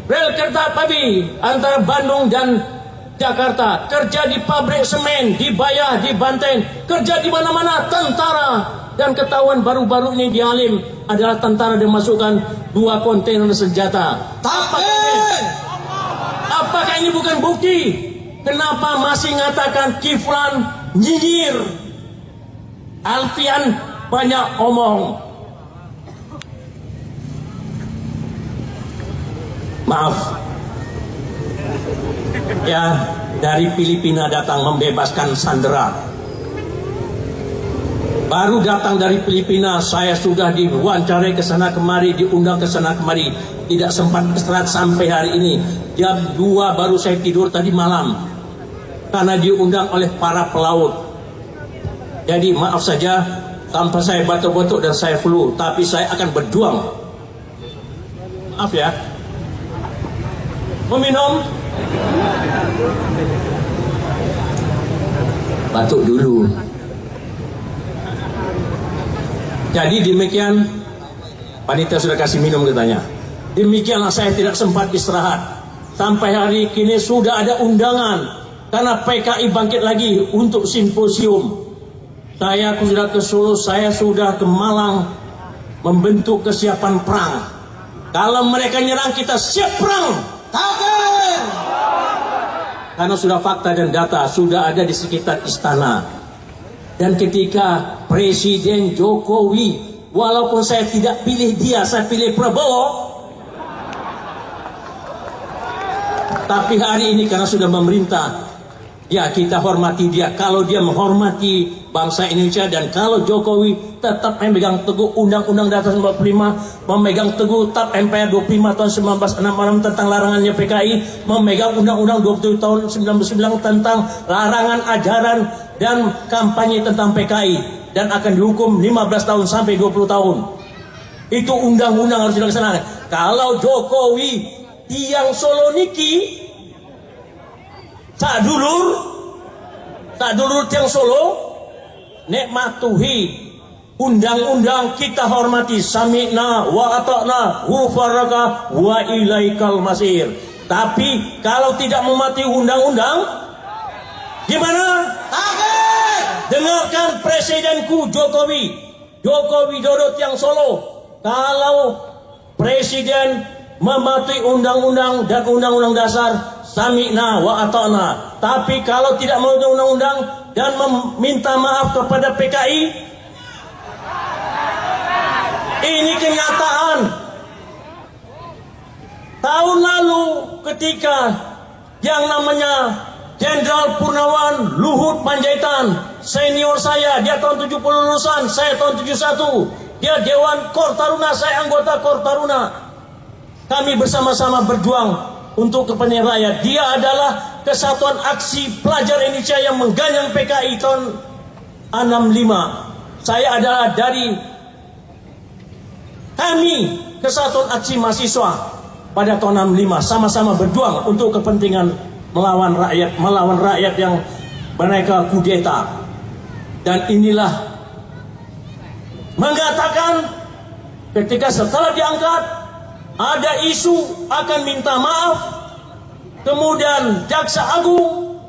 rel kereta api antara Bandung dan Jakarta, kerja di pabrik semen, di Bayah, di Banten, kerja di mana-mana, tentara. Dan ketahuan baru-baru ini di Halim adalah tentara dimasukkan 2 kontainer senjata. Apakah ini bukan bukti? Kenapa masih ngatakan Kiflan nyinyir, Alfian banyak omong? Maaf ya, dari Filipina datang membebaskan sandera. Baru datang dari Filipina, saya sudah diwawancarai ke sana kemari, diundang ke sana kemari, tidak sempat istirahat sampai hari ini. Jam 2 baru saya tidur tadi malam karena diundang oleh para pelaut. Jadi maaf saja tanpa saya batuk-batuk dan saya flu, tapi saya akan berjuang. Maaf ya. Meminum? Batuk dulu. Jadi demikian, panitia sudah kasih minum katanya. Demikianlah saya tidak sempat istirahat. Sampai hari kini sudah ada undangan karena PKI bangkit lagi untuk simposium. Saya sudah ke Solo, saya sudah ke Malang membentuk kesiapan perang. Kalau mereka nyerang, kita siap perang. Takbir! Karena sudah fakta dan data sudah ada di sekitar istana. Dan ketika Presiden Jokowi, walaupun saya tidak pilih dia, saya pilih Prabowo, tapi hari ini karena sudah memerintah, ya kita hormati dia. Kalau dia menghormati bangsa Indonesia, dan kalau Jokowi tetap memegang teguh Undang-Undang Dasar 45, memegang teguh TAP MPR 25 tahun 1966 tentang larangannya PKI, memegang Undang-Undang 27 tahun 1999 tentang larangan ajaran dan kampanye tentang PKI, dan akan dihukum 15 tahun sampai 20 tahun. Itu undang-undang harus dilaksanakan. Kalau Jokowi tiang Solo niki tak dulur tiang Solo, nek matuhi undang-undang kita hormati, sami'na wa ata'na ghufranaka wa ilaikal masir. Tapi kalau tidak mematuhi undang-undang, gimana? Dengarkan presidenku Jokowi Widodo tiang Solo. Kalau presiden mematuhi undang-undang dan undang-undang dasar, sami'na wa ata'na. Tapi kalau tidak mematuhi undang-undang dan meminta maaf kepada PKI, ini kenyataan. Tahun lalu ketika yang namanya Jenderal Purnawan Luhut Panjaitan, senior saya, dia tahun 70 lulusan, saya tahun 71. Dia Dewan Kor Taruna, saya anggota Kor Taruna. kami bersama-sama berjuang untuk kepentingan rakyat. Dia adalah Kesatuan Aksi Pelajar Indonesia yang mengganyang PKI tahun 65. Saya adalah dari kami Kesatuan Aksi Mahasiswa pada tahun 65, sama-sama berjuang untuk kepentingan melawan rakyat yang mereka kudeta. Dan inilah mengatakan ketika setelah diangkat ada isu akan minta maaf, kemudian Jaksa Agung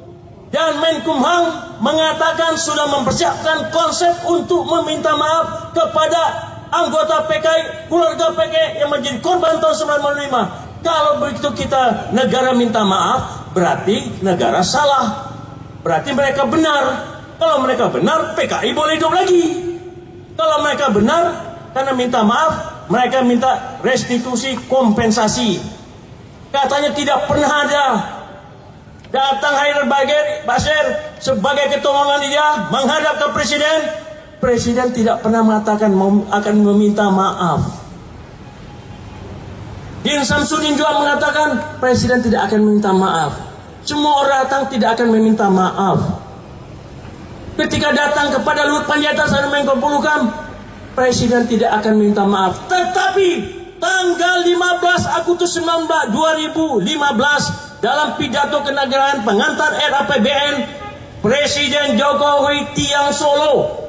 dan Menkumham mengatakan sudah mempersiapkan konsep untuk meminta maaf kepada anggota PKI, keluarga PKI yang menjadi korban tahun 95. Kalau begitu kita negara minta maaf, berarti negara salah, berarti mereka benar. Kalau mereka benar, PKI boleh hidup lagi. Kalau mereka benar, karena minta maaf, mereka minta restitusi, kompensasi. Katanya tidak pernah ada datang Haidar Basir sebagai ketua dia menghadap ke presiden. Presiden tidak pernah mengatakan akan meminta maaf. Din Samsudin juga mengatakan presiden tidak akan meminta maaf. Semua orang datang tidak akan meminta maaf. Ketika datang kepada Luhut Panjaitan dan Menko Polhukam, presiden tidak akan minta maaf. Tetapi tanggal 15 Agustus 2015 dalam pidato kenegaraan pengantar RAPBN, Presiden Jokowi Tiang Solo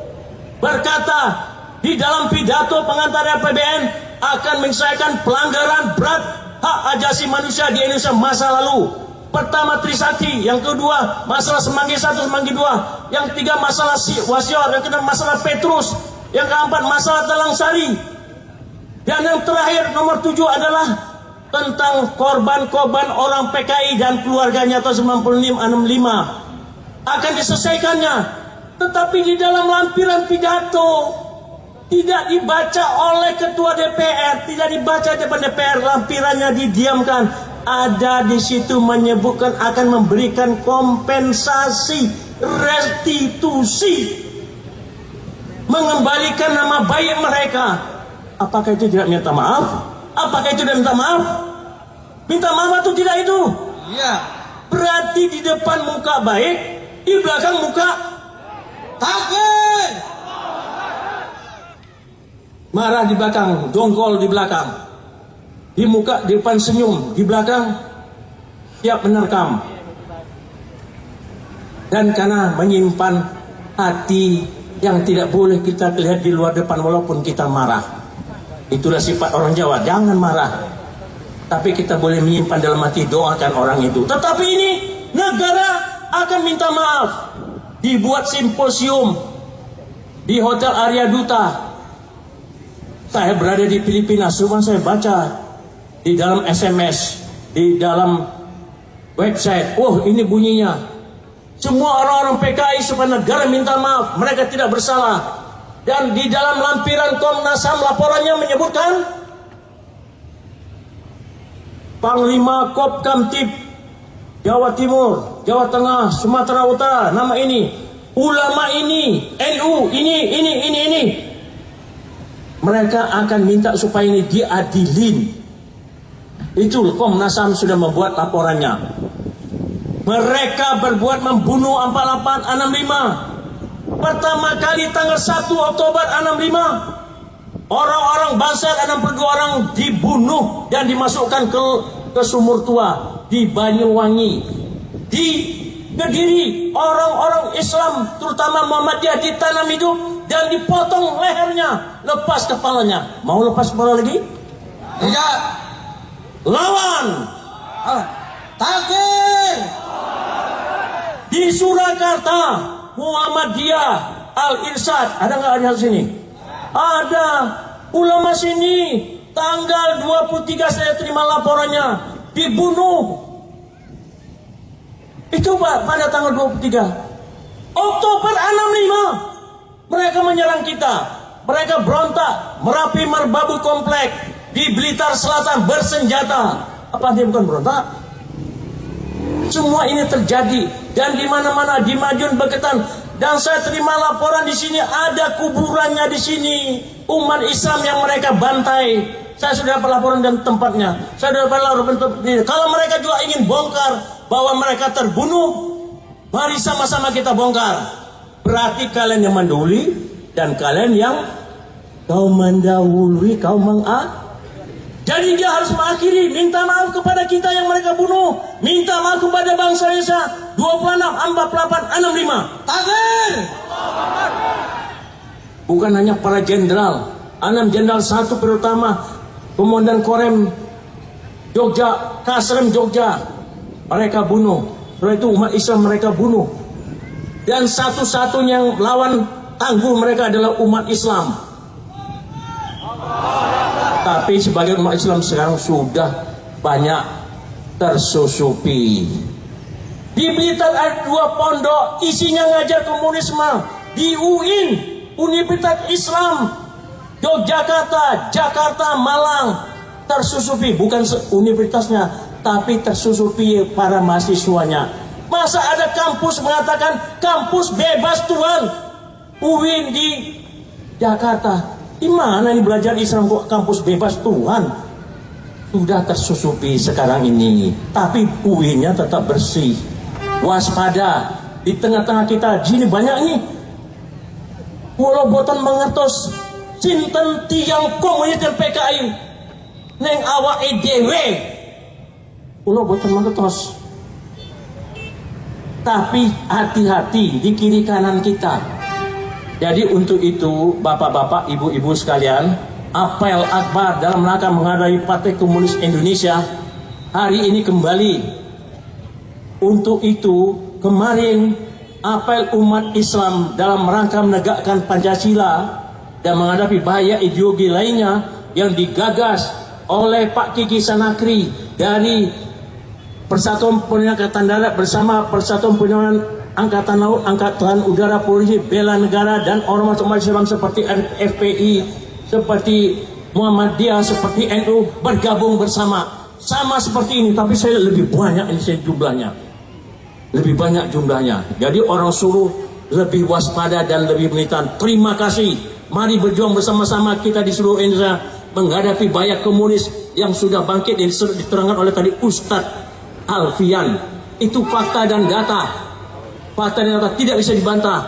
berkata di dalam pidato pengantar RAPBN akan menyelesaikan pelanggaran berat hak asasi manusia di Indonesia masa lalu. Pertama Trisakti, yang kedua masalah Semanggi 1, Semanggi 2, yang ketiga masalah Wasior, yang kedua masalah Petrus, yang keempat masalah Talang Sari, dan yang terakhir nomor 7 adalah tentang korban-korban orang PKI dan keluarganya tahun 65 akan diselesaikannya. Tetapi di dalam lampiran pidato tidak dibaca oleh ketua DPR, tidak dibaca depan DPR, lampirannya didiamkan. Ada di situ menyebutkan akan memberikan kompensasi, restitusi, mengembalikan nama baik mereka. Apakah itu tidak minta maaf? Apakah itu tidak minta maaf? Minta maaf atau tidak itu? Iya. Berarti di depan muka baik, di belakang muka Takbir. marah di belakang, dongkol di belakang. Di muka, di depan senyum, di belakang siap menerkam. Dan karena menyimpan hati yang tidak boleh kita lihat di luar depan walaupun kita marah. Itulah sifat orang Jawa, jangan marah. Tapi kita boleh menyimpan dalam hati, doakan orang itu. Tetapi ini negara akan minta maaf. Dibuat simposium di Hotel Arya Duta. Saya berada di Filipina, cuma saya baca di dalam SMS, di dalam website. Oh, ini bunyinya. Semua orang-orang PKI supaya negara minta maaf, mereka tidak bersalah. Dan di dalam lampiran Komnas HAM laporannya menyebutkan Panglima Kopkamtib Jawa Timur, Jawa Tengah, Sumatera Utara, nama ini, ulama ini, NU, ini. Mereka akan minta supaya ini diadilin. Itu Komnas HAM sudah membuat laporannya. Mereka berbuat membunuh 4865. Pertama kali tanggal 1 Oktober 65. Orang-orang Banser 62 orang dibunuh dan dimasukkan ke sumur tua di Banyuwangi. Di Kediri orang-orang Islam terutama Muhammadiyah ditanam hidup dan dipotong lehernya, lepas kepalanya. Mau lepas kepala lagi? Tidak. Lawan. Takbir. Di Surakarta Muhammadiyah Al-Irsyad, ada nggak di sini? Ada. Ulama sini tanggal 23 saya terima laporannya dibunuh. Itu pada tanggal 23 Oktober 65 mereka menyerang kita. Mereka berontak Merapi Merbabu Komplek di Blitar Selatan bersenjata. Apa dia bukan berontak? Semua ini terjadi dan di mana-mana di Madiun Beketan. Dan saya terima laporan di sini ada kuburannya di sini, umat Islam yang mereka bantai Saya sudah dapat laporan dan tempatnya. Saya sudah dapat laporan tempatnya. Kalau mereka juga ingin bongkar bahwa mereka terbunuh, mari sama-sama kita bongkar. Berarti kalian yang mendahului dan kalian yang kau mendahului, kau Jadi dia harus mengakhiri, minta maaf kepada kita yang mereka bunuh, minta maaf kepada bangsa Indonesia. 26, 48, 65. Takbir. Bukan hanya para jenderal, 6 jenderal 1 pertama, Komandan Korem Jogja, Kasrem Jogja, mereka bunuh. Setelah itu umat Islam mereka bunuh. Dan satu-satunya yang lawan tangguh mereka adalah umat Islam. Tapi sebagian umat Islam sekarang sudah banyak tersusupi. Di Blitar ada 2 pondok isinya ngajar komunisme. Di UIN, Universitas Islam Yogyakarta, Jakarta, Malang, tersusupi. Bukan universitasnya, tapi tersusupi para mahasiswanya. Masa ada kampus mengatakan kampus bebas Tuhan, UIN di Jakarta. Di mana ini belajar Islam kok kampus bebas Tuhan? Sudah tersusupi sekarang ini. Tapi UIN-nya tetap bersih. Waspada. Di tengah-tengah kita jini banyak nih. Walau boten mengertos sinten tiang komunis dan PKI neng awake dhewe. Walau boten mengertos. Tapi hati-hati di kiri kanan kita. Jadi untuk itu bapak-bapak, ibu-ibu sekalian, apel akbar dalam rangka menghadapi Partai Komunis Indonesia hari ini kembali. Untuk itu kemarin apel umat Islam dalam rangka menegakkan Pancasila dan menghadapi bahaya ideologi lainnya yang digagas oleh Pak Kiki Sanakri dari Persatuan Purnawirawan Angkatan Darat bersama Persatuan Purnawirawan Angkatan Laut, Angkatan Udara, Polisi, Bela Negara dan ormas umat Islam seperti FPI, seperti Muhammadiyah, seperti NU bergabung bersama. Sama seperti ini, tapi saya lebih banyak ini saya jumlahnya. Lebih banyak jumlahnya. Jadi orang suruh lebih waspada dan lebih militan. Terima kasih. Mari berjuang bersama-sama kita di seluruh Indonesia menghadapi bahaya komunis yang sudah bangkit dan diterangkan oleh tadi Ustadz Alfian. Itu fakta dan data. Fakta dan data tidak bisa dibantah.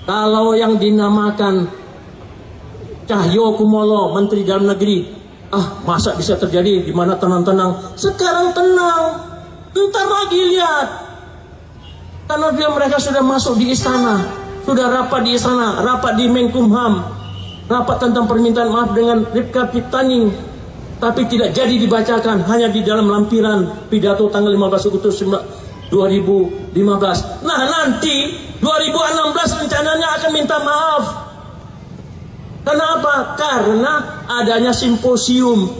Kalau yang dinamakan Cahyo Kumolo, Menteri Dalam Negeri, masa bisa terjadi di mana tenang-tenang? Sekarang tenang. Ntar lagi lihat. Karena mereka sudah masuk di istana, sudah rapat di istana, rapat di Menkumham, rapat tentang permintaan maaf dengan Ripka Pitaning, tapi tidak jadi dibacakan, hanya di dalam lampiran pidato tanggal 15 Agustus 2015. Nah nanti 2016 rencananya akan minta maaf. Kenapa? Karena adanya simposium.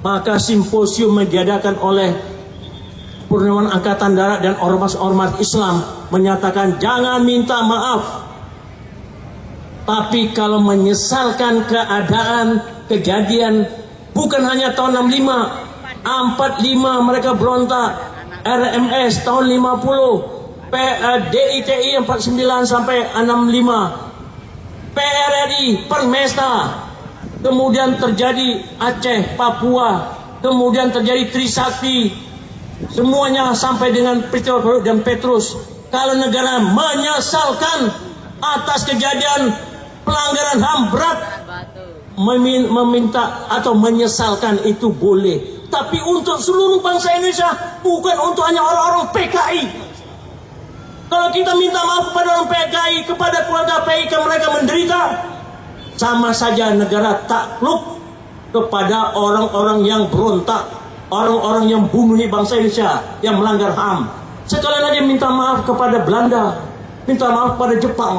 Maka simposium diadakan oleh Purnawirawan Angkatan Darat dan ormas-ormas Islam menyatakan jangan minta maaf. Tapi kalau menyesalkan keadaan, kejadian, bukan hanya tahun 65, 45 mereka berontak, RMS tahun 50, DITI 49 sampai 65, PRRI, Permesta, kemudian terjadi Aceh, Papua, kemudian terjadi Trisakti, semuanya sampai dengan peristiwa Garut dan Petrus. Kalau negara menyesalkan atas kejadian pelanggaran HAM berat, meminta atau menyesalkan itu boleh. Tapi untuk seluruh bangsa Indonesia, bukan untuk hanya orang-orang PKI. Kalau kita minta maaf kepada orang PKI, kepada keluarga PKI mereka menderita, sama saja negara takluk kepada orang-orang yang berontak, orang-orang yang bunuhi bangsa Indonesia, yang melanggar HAM. Sekalian lagi minta maaf kepada Belanda, minta maaf kepada Jepang,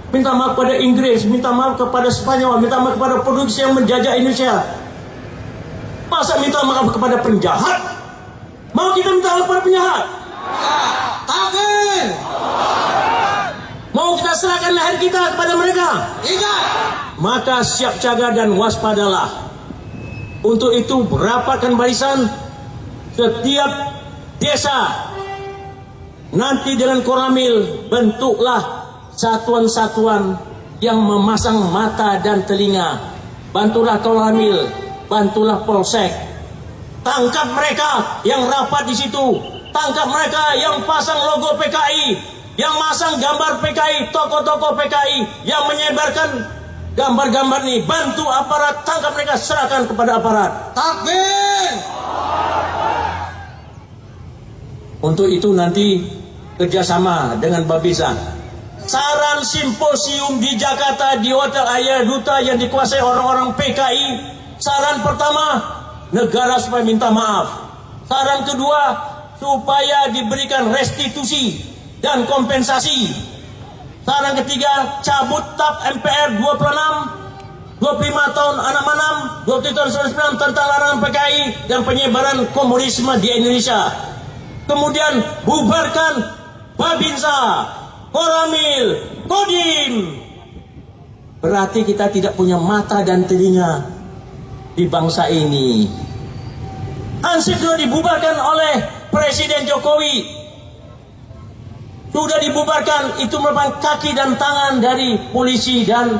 minta maaf kepada Inggris, minta maaf kepada Spanyol, minta maaf kepada Portugis yang menjajah Indonesia. Masa minta maaf kepada penjahat? Mau kita minta maaf kepada penjahat? Takbir. Mau kita serahkan leher kita kepada mereka? Tidak. Maka siap jaga dan waspadalah. Untuk itu rapatkan barisan setiap desa. Nanti dengan Koramil bentuklah satuan-satuan yang memasang mata dan telinga. bantulah Koramil, bantulah Polsek. Tangkap mereka yang rapat di situ, tangkap mereka yang pasang logo PKI, yang masang gambar PKI, tokoh-tokoh PKI, yang menyebarkan gambar-gambar ini. Bantu aparat, tangkap mereka, serahkan kepada aparat. Takbir. Untuk itu nanti kerjasama dengan Babinsa. Saran simposium di Jakarta di Hotel Aya Duta yang dikuasai orang-orang PKI. Saran pertama, negara supaya minta maaf. Saran kedua, supaya diberikan restitusi dan kompensasi. Saran ketiga, cabut TAP MPR 25 tahun 66, 27 tahun 99 tentang larangan PKI dan penyebaran komunisme di Indonesia. Kemudian bubarkan Babinsa, Koramil, Kodim. Berarti kita tidak punya mata dan telinga di bangsa ini. Ansip sudah dibubarkan oleh Presiden Jokowi. Sudah dibubarkan, itu merupakan kaki dan tangan dari polisi dan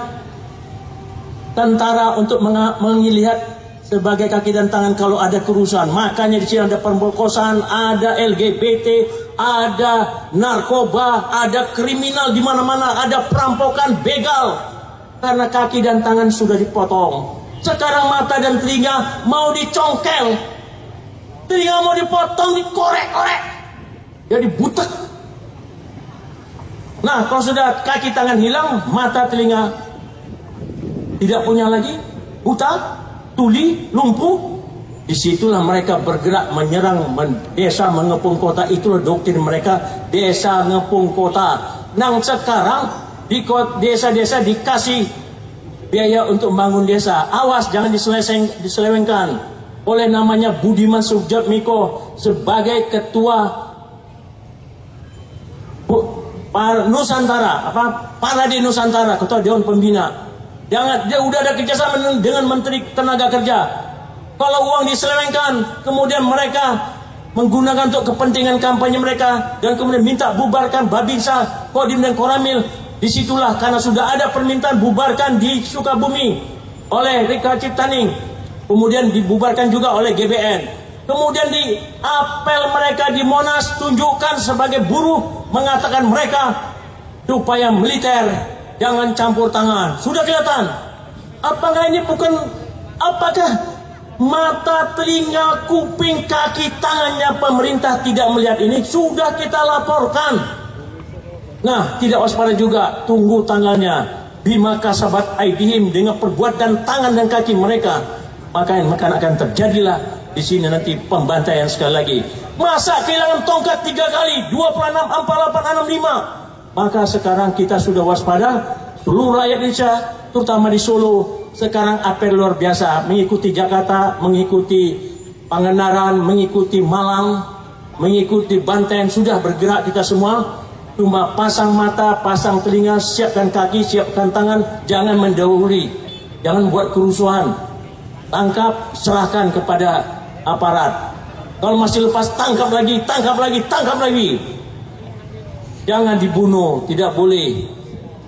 tentara untuk melihat sebagai kaki dan tangan kalau ada kerusuhan. Makanya di sini ada pemerkosaan, ada LGBT, ada narkoba, ada kriminal di mana-mana, ada perampokan, begal. Karena kaki dan tangan sudah dipotong. Sekarang mata dan telinga mau dicongkel. Telinga mau dipotong, dikorek-korek. Jadi butek. Nah, kalau sudah kaki tangan hilang, mata telinga tidak punya lagi, buta, tuli, lumpuh. Disitulah mereka bergerak menyerang desa mengepung kota. Itulah doktrin mereka, desa ngepung kota. Nah sekarang di desa-desa dikasih biaya untuk membangun desa. Awas jangan diselewengkan oleh namanya Budiman Sujatmiko sebagai ketua Nusantara, Parade Nusantara, ketua Dewan Pembina. Jangan, dia udah ada kerjasama dengan Menteri Tenaga Kerja. Kalau uang diselewengkan, kemudian mereka menggunakan untuk kepentingan kampanye mereka dan kemudian minta bubarkan Babinsa, Kodim dan Koramil. Disitulah karena sudah ada permintaan bubarkan di Sukabumi oleh Rika Ciptaning, kemudian dibubarkan juga oleh GBN. Kemudian di apel mereka di Monas tunjukkan sebagai buruh, mengatakan mereka supaya militer jangan campur tangan. Sudah kelihatan. Apakah ini bukan, apakah mata, telinga, kuping, kaki, tangannya pemerintah tidak melihat ini? Sudah kita laporkan. Nah, tidak waspada juga, tunggu tanggalnya. Bima kasabat aidihim, dengan perbuatan tangan dan kaki mereka. Maka akan terjadilah di sini nanti pembantaian sekali lagi. Masa kehilangan tongkat 3 kali, 26, 48, 65. Maka sekarang kita sudah waspada. Seluruh rakyat Indonesia, terutama di Solo, sekarang apel luar biasa. Mengikuti Jakarta, mengikuti Pangandaran, mengikuti Malang, mengikuti Banten. Sudah bergerak kita semua. Cuma pasang mata, pasang telinga, siapkan kaki, siapkan tangan. Jangan mendahului, jangan buat kerusuhan. Tangkap, serahkan kepada aparat. Kalau masih lepas, tangkap lagi, tangkap lagi, tangkap lagi. Jangan dibunuh, tidak boleh.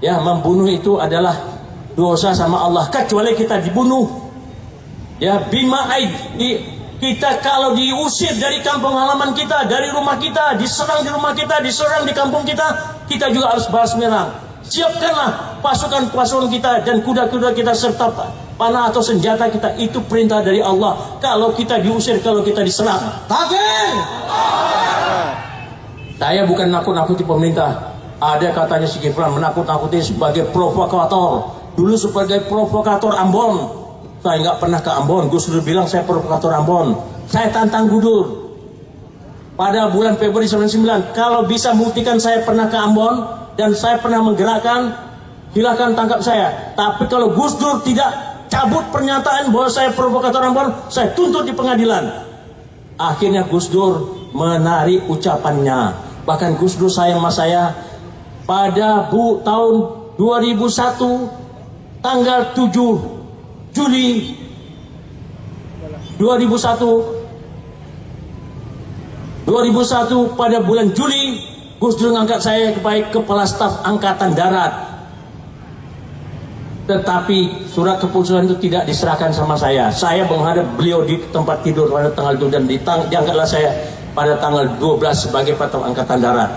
Ya, membunuh itu adalah dosa sama Allah, kecuali kita dibunuh. Ya, bima aid, kita kalau diusir dari kampung halaman kita, dari rumah kita, diserang di rumah kita, diserang di kampung kita, kita juga harus balas menyerang. Siapkanlah pasukan-pasukan kita dan kuda-kuda kita serta panah atau senjata kita. Itu perintah dari Allah. Kalau kita diusir, kalau kita diserang. Takbir. Saya bukan nakut-nakuti pemerintah. Ada katanya si Kiflan menakut-nakuti sebagai provokator. Dulu sebagai provokator Ambon. Saya nggak pernah ke Ambon. Gus Dur bilang saya provokator Ambon. Saya tantang Gudur pada bulan Februari 1999. Kalau bisa buktikan saya pernah ke Ambon dan saya pernah menggerakkan, silakan tangkap saya. Tapi kalau Gus Dur tidak cabut pernyataan bahwa saya provokator Ambon, saya tuntut di pengadilan. Akhirnya Gus Dur menarik ucapannya. Bahkan Gus Dur sayang sama saya. Pada tahun 2001 tanggal 7 Juli 2001 pada bulan Juli, Gus Dur mengangkat saya sebagai Kepala Staf Angkatan Darat. Tetapi surat keputusan itu tidak diserahkan sama saya. Saya menghadap beliau di tempat tidur pada tanggal itu, dan diangkatlah saya pada tanggal 12 sebagai Pangdam Angkatan Darat.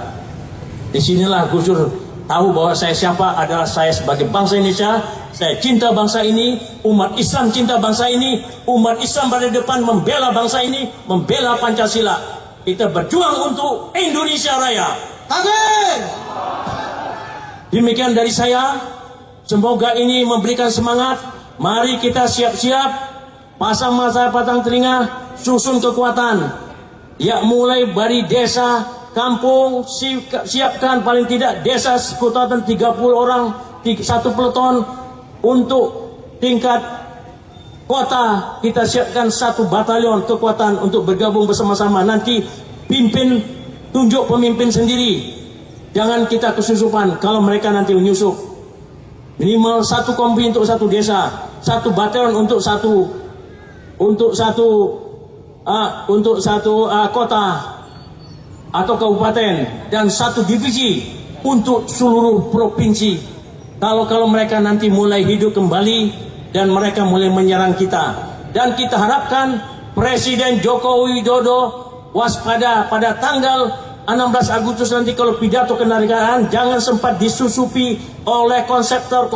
Disinilah Gus Dur tahu bahwa saya siapa, adalah saya sebagai bangsa Indonesia. Saya cinta bangsa ini, umat Islam cinta bangsa ini, umat Islam pada depan membela bangsa ini, membela Pancasila. Kita berjuang untuk Indonesia Raya. Takbir! Demikian dari saya. Semoga ini memberikan semangat. Mari kita siap-siap, pasang mata patang telinga, susun kekuatan. Ya, mulai dari desa, kampung, siapkan paling tidak desa kekuatan 30 orang, satu peleton. Untuk tingkat kota kita siapkan 1 batalion kekuatan untuk bergabung bersama-sama. Nanti tunjuk pemimpin sendiri. Jangan kita kesusupan kalau mereka nanti menyusup. Minimal 1 kompi untuk 1 desa, 1 batalion untuk satu kota atau kabupaten, dan 1 divisi untuk seluruh provinsi. Kalau mereka nanti mulai hidup kembali dan mereka mulai menyerang kita, dan kita harapkan Presiden Joko Widodo waspada pada tanggal 16 Agustus nanti kalau pidato kenegaraan jangan sempat disusupi oleh konseptor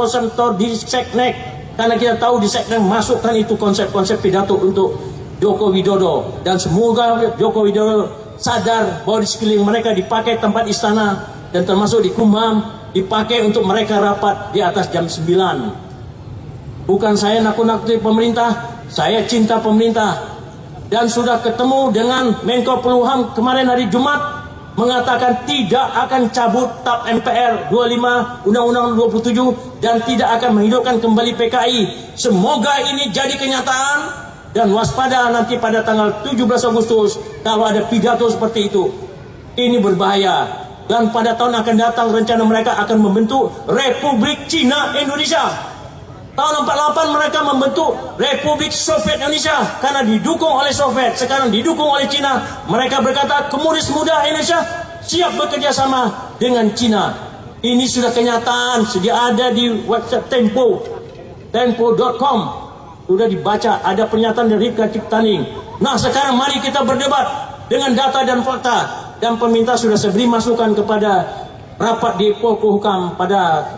di Seknek, karena kita tahu di Seknek masukkan itu konsep-konsep pidato untuk Joko Widodo, dan semoga Joko Widodo sadar bahwa di sekeliling mereka dipakai tempat istana, dan termasuk di Kumam dipakai untuk mereka rapat di atas jam 9. Bukan saya nakut-nakuti pemerintah, saya cinta pemerintah, dan sudah ketemu dengan Menko Polhukam kemarin hari Jumat, mengatakan tidak akan cabut TAP MPR 25 Undang-Undang 27 dan tidak akan menghidupkan kembali PKI. Semoga ini jadi kenyataan, dan waspada nanti pada tanggal 17 Agustus kalau ada pidato seperti itu. Ini berbahaya, dan pada tahun akan datang rencana mereka akan membentuk Republik Cina Indonesia. Tahun 48 mereka membentuk Republik Soviet Indonesia karena didukung oleh Soviet, sekarang didukung oleh Cina. Mereka berkata komunis muda Indonesia siap bekerja sama dengan Cina. Ini sudah kenyataan, sudah ada di website tempo.com, sudah dibaca, ada pernyataan dari Rifka Ciptaning. Nah, sekarang mari kita berdebat dengan data dan fakta, dan pemerintah sudah beri masukan kepada rapat di Polhukam pada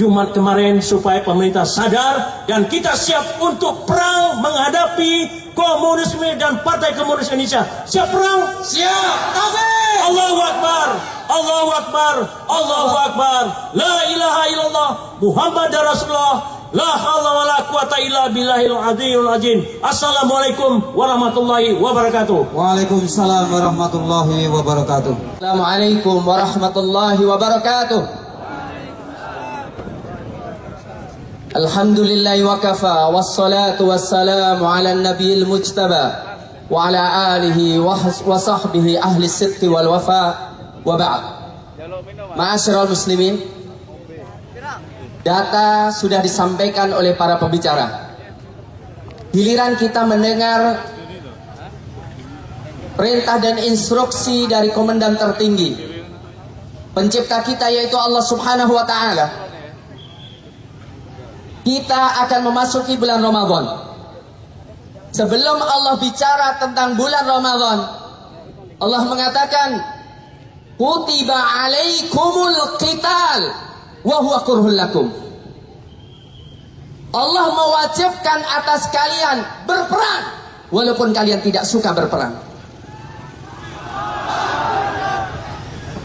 Jumat kemarin supaya pemerintah sadar dan kita siap untuk perang menghadapi komunisme dan Partai Komunis Indonesia. Siap perang? Siap! Takbir! Allahu Akbar! Allahu Akbar! Allahu Akbar! La ilaha illallah Muhammadar Rasulullah. La haula wala quwata illa billahil azimul azim. Assalamualaikum warahmatullahi wabarakatuh. Waalaikumsalam warahmatullahi wabarakatuh. Assalamualaikum warahmatullahi wabarakatuh. Alhamdulillahi wa kafa, wassalatu wassalamu ala nabiyil mujtaba wa ala alihi wa sahbihi ahli sidqi wal wafa, wa ba'd. Ma'asyiral muslimin, data sudah disampaikan oleh para pembicara. Giliran kita mendengar perintah dan instruksi dari komandan tertinggi, pencipta kita yaitu Allah Subhanahu wa ta'ala. Kita akan memasuki bulan Ramadan. Sebelum Allah bicara tentang bulan Ramadan, Allah mengatakan kutiba alaikumul qital wa huwa kurhul lakum. Allah mewajibkan atas kalian berperang walaupun kalian tidak suka berperang.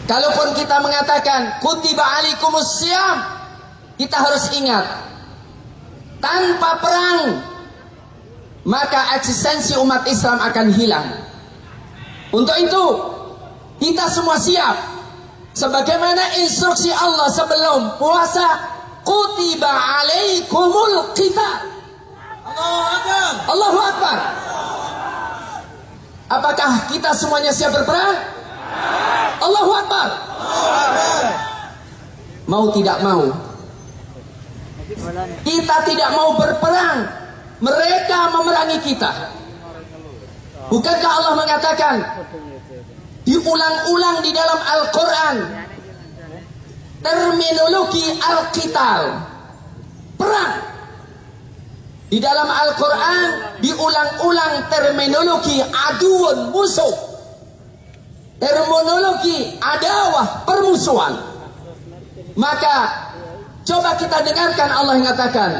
Kalaupun kita mengatakan kutiba alaikumus syiyam, kita harus ingat, tanpa perang maka eksistensi umat Islam akan hilang. Untuk itu kita semua siap, sebagaimana instruksi Allah sebelum puasa, kutiba alaikumul qital. Allahu Akbar! Allahu Akbar. Apakah kita semuanya siap berperang? Allahu Akbar. Mau tidak mau, kita tidak mau berperang, mereka memerangi kita. Bukankah Allah mengatakan, diulang-ulang di dalam Al-Quran, terminologi al-qital, perang. Di dalam Al-Quran diulang-ulang terminologi aduun, musuh. Terminologi adawah, permusuhan. Maka coba kita dengarkan Allah yang mengatakan,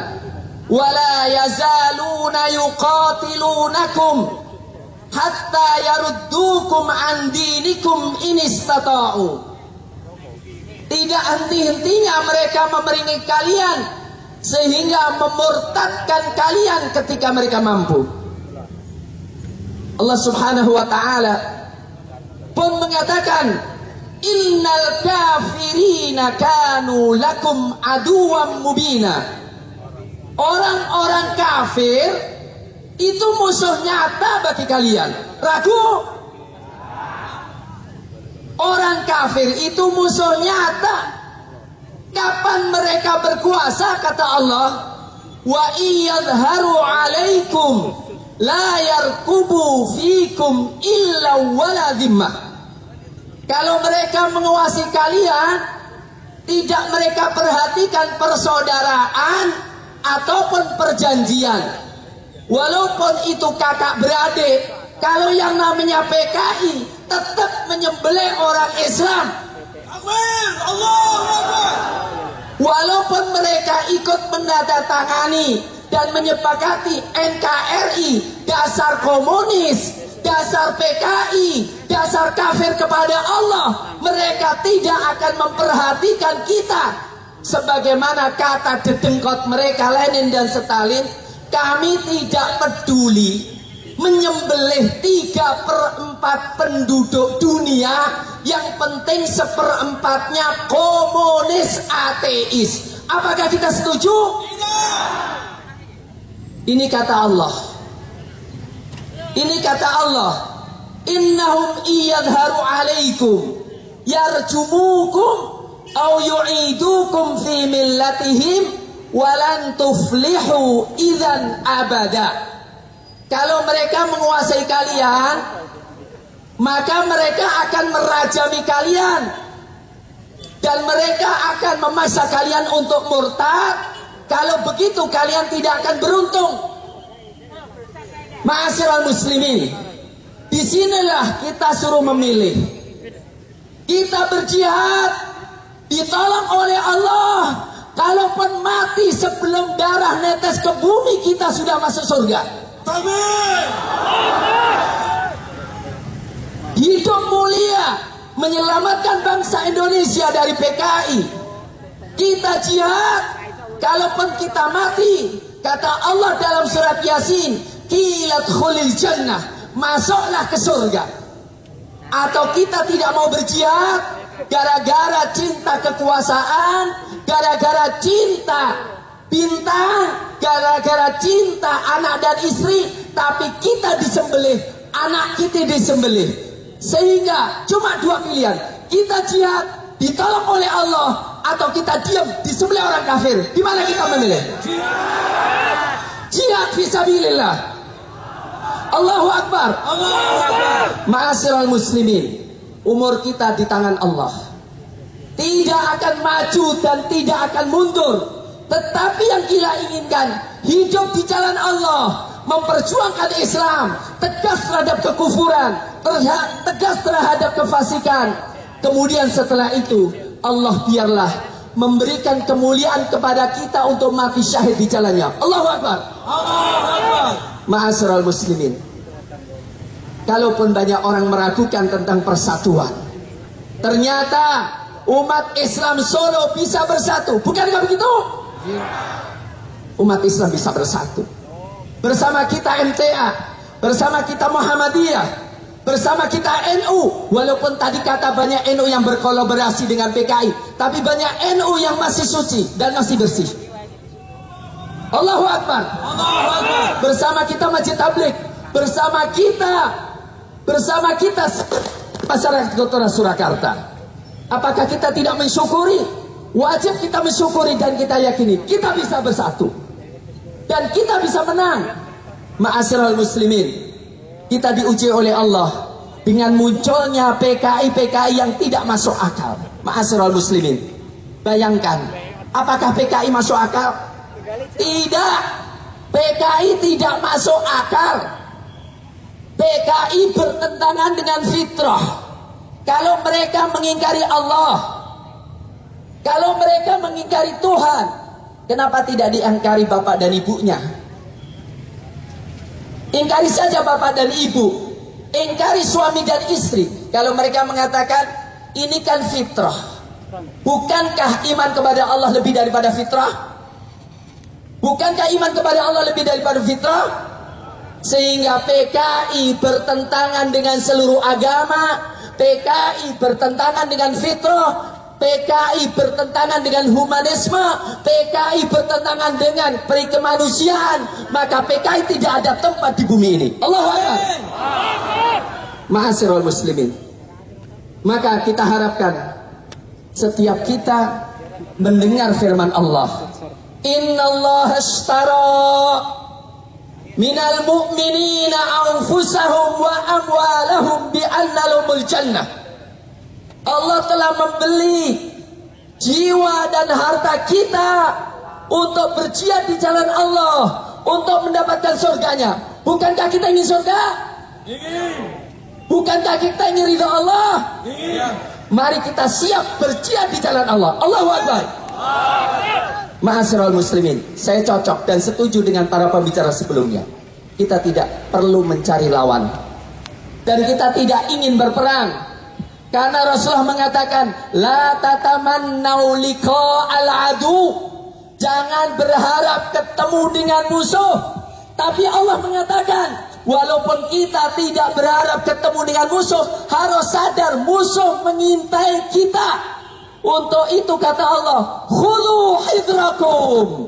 wala yazaluna yuqatilunakum hatta yaruddukum an dinikum in istata'u. Tidak henti-hentinya mereka memerangi kalian sehingga memurtadkan kalian ketika mereka mampu. Allah Subhanahu wa taala pun mengatakan, innal kafirina kanu lakum aduwwan mubina. Orang-orang kafir itu musuh nyata bagi kalian. Ragu? Orang kafir itu musuh nyata. Kapan mereka berkuasa, kata Allah, wa iyadharu alaikum la yarkubu fikum illa wala dhimmah. Kalau mereka menguasai kalian, tidak mereka perhatikan persaudaraan ataupun perjanjian. Walaupun itu kakak beradik, kalau yang namanya PKI tetap menyembelih orang Islam. Takbir, Allahu Akbar. Walaupun mereka ikut menandatangani dan menyepakati NKRI, dasar komunis, dasar PKI, dasar kafir kepada Allah, mereka tidak akan memperhatikan kita. Sebagaimana kata dedengkot mereka Lenin dan Stalin, kami tidak peduli menyembelih 3/4 penduduk dunia, yang penting 1/4-nya komunis ateis. Apakah kita setuju? Ini kata Allah. Ini kata Allah. Innahum iyadharu alaikum yarjumukum aw yu'idukum fi millatihim walan tuflihu idzan abada. Kalau mereka menguasai kalian, maka mereka akan merajami kalian dan mereka akan memaksa kalian untuk murtad. Kalau begitu kalian tidak akan beruntung. Ma'asyiral muslimin, disinilah kita suruh memilih. Kita berjihad, ditolong oleh Allah. Kalaupun mati sebelum darah netes ke bumi, kita sudah masuk surga. Hidup mulia menyelamatkan bangsa Indonesia dari PKI. Kita jihad, kalaupun kita mati, kata Allah dalam surat Yasin, qilat khulil jannah, masuklah ke surga. Atau kita tidak mau berjihad gara-gara cinta kekuasaan, gara-gara cinta bintang, gara-gara cinta anak dan istri, tapi kita disembelih, anak kita disembelih. Sehingga cuma dua pilihan, kita jihad ditolong oleh Allah, atau kita diam disembelih orang kafir. Di mana kita memilih? Jihad fisabilillah. Allahu Akbar. Allahu Akbar. Ma'asyiral muslimin, umur kita di tangan Allah. Tidak akan maju dan tidak akan mundur. Tetapi yang kita inginkan, hidup di jalan Allah, memperjuangkan Islam, tegas terhadap kekufuran, tegas terhadap kefasikan. Kemudian setelah itu, Allah biarlah memberikan kemuliaan kepada kita untuk mati syahid di jalannya. Allahu Akbar. Allahu Akbar. Ma'asyiral muslimin, kalaupun banyak orang meragukan tentang persatuan, ternyata umat Islam Solo bisa bersatu. Bukankah begitu? Umat Islam bisa bersatu. Bersama kita MTA, bersama kita Muhammadiyah, bersama kita NU. Walaupun tadi kata banyak NU yang berkolaborasi dengan PKI, tapi banyak NU yang masih suci dan masih bersih. Allahu Akbar. Allahu Akbar. Bersama kita Masjid Tabligh, bersama kita masyarakat Kota Surakarta. Apakah kita tidak mensyukuri? Wajib kita mensyukuri dan kita yakini kita bisa bersatu dan kita bisa menang. Ma'asyiral muslimin, kita diuji oleh Allah dengan munculnya PKI-PKI yang tidak masuk akal. Ma'asyiral muslimin, bayangkan, apakah PKI masuk akal? Tidak, PKI tidak masuk akal. PKI bertentangan dengan fitrah. Kalau mereka mengingkari Allah, kalau mereka mengingkari Tuhan, kenapa tidak diingkari bapak dan ibunya? Ingkari saja bapak dan ibu, ingkari suami dan istri. Kalau mereka mengatakan ini kan fitrah, bukankah iman kepada Allah lebih daripada fitrah? Bukankah iman kepada Allah lebih daripada fitrah? Sehingga PKI bertentangan dengan seluruh agama, PKI bertentangan dengan fitrah, PKI bertentangan dengan humanisme, PKI bertentangan dengan perikemanusiaan. Maka PKI tidak ada tempat di bumi ini. Allahu Akbar. Ma'asyiral muslimin, maka kita harapkan setiap kita mendengar firman Allah, Innallaha ashtara minal mu'minina anfusahum wa amwalahum bi'anna lahumul jannah. Allah telah membeli jiwa dan harta kita untuk berjihad di jalan Allah, untuk mendapatkan surganya. Bukankah kita ingin surga? Ingin. Bukankah kita ingin ridha Allah? Ingin. Mari kita siap berjihad di jalan Allah. Allahu Akbar. Ma'asyiral muslimin, saya cocok dan setuju dengan para pembicara sebelumnya. Kita tidak perlu mencari lawan, dan kita tidak ingin berperang, karena Rasulullah mengatakan, La tatamannau liqa'al adu. Jangan berharap ketemu dengan musuh. Tapi Allah mengatakan, walaupun kita tidak berharap ketemu dengan musuh, harus sadar musuh mengintai kita. Untuk itu kata Allah, khudhu hidrakum.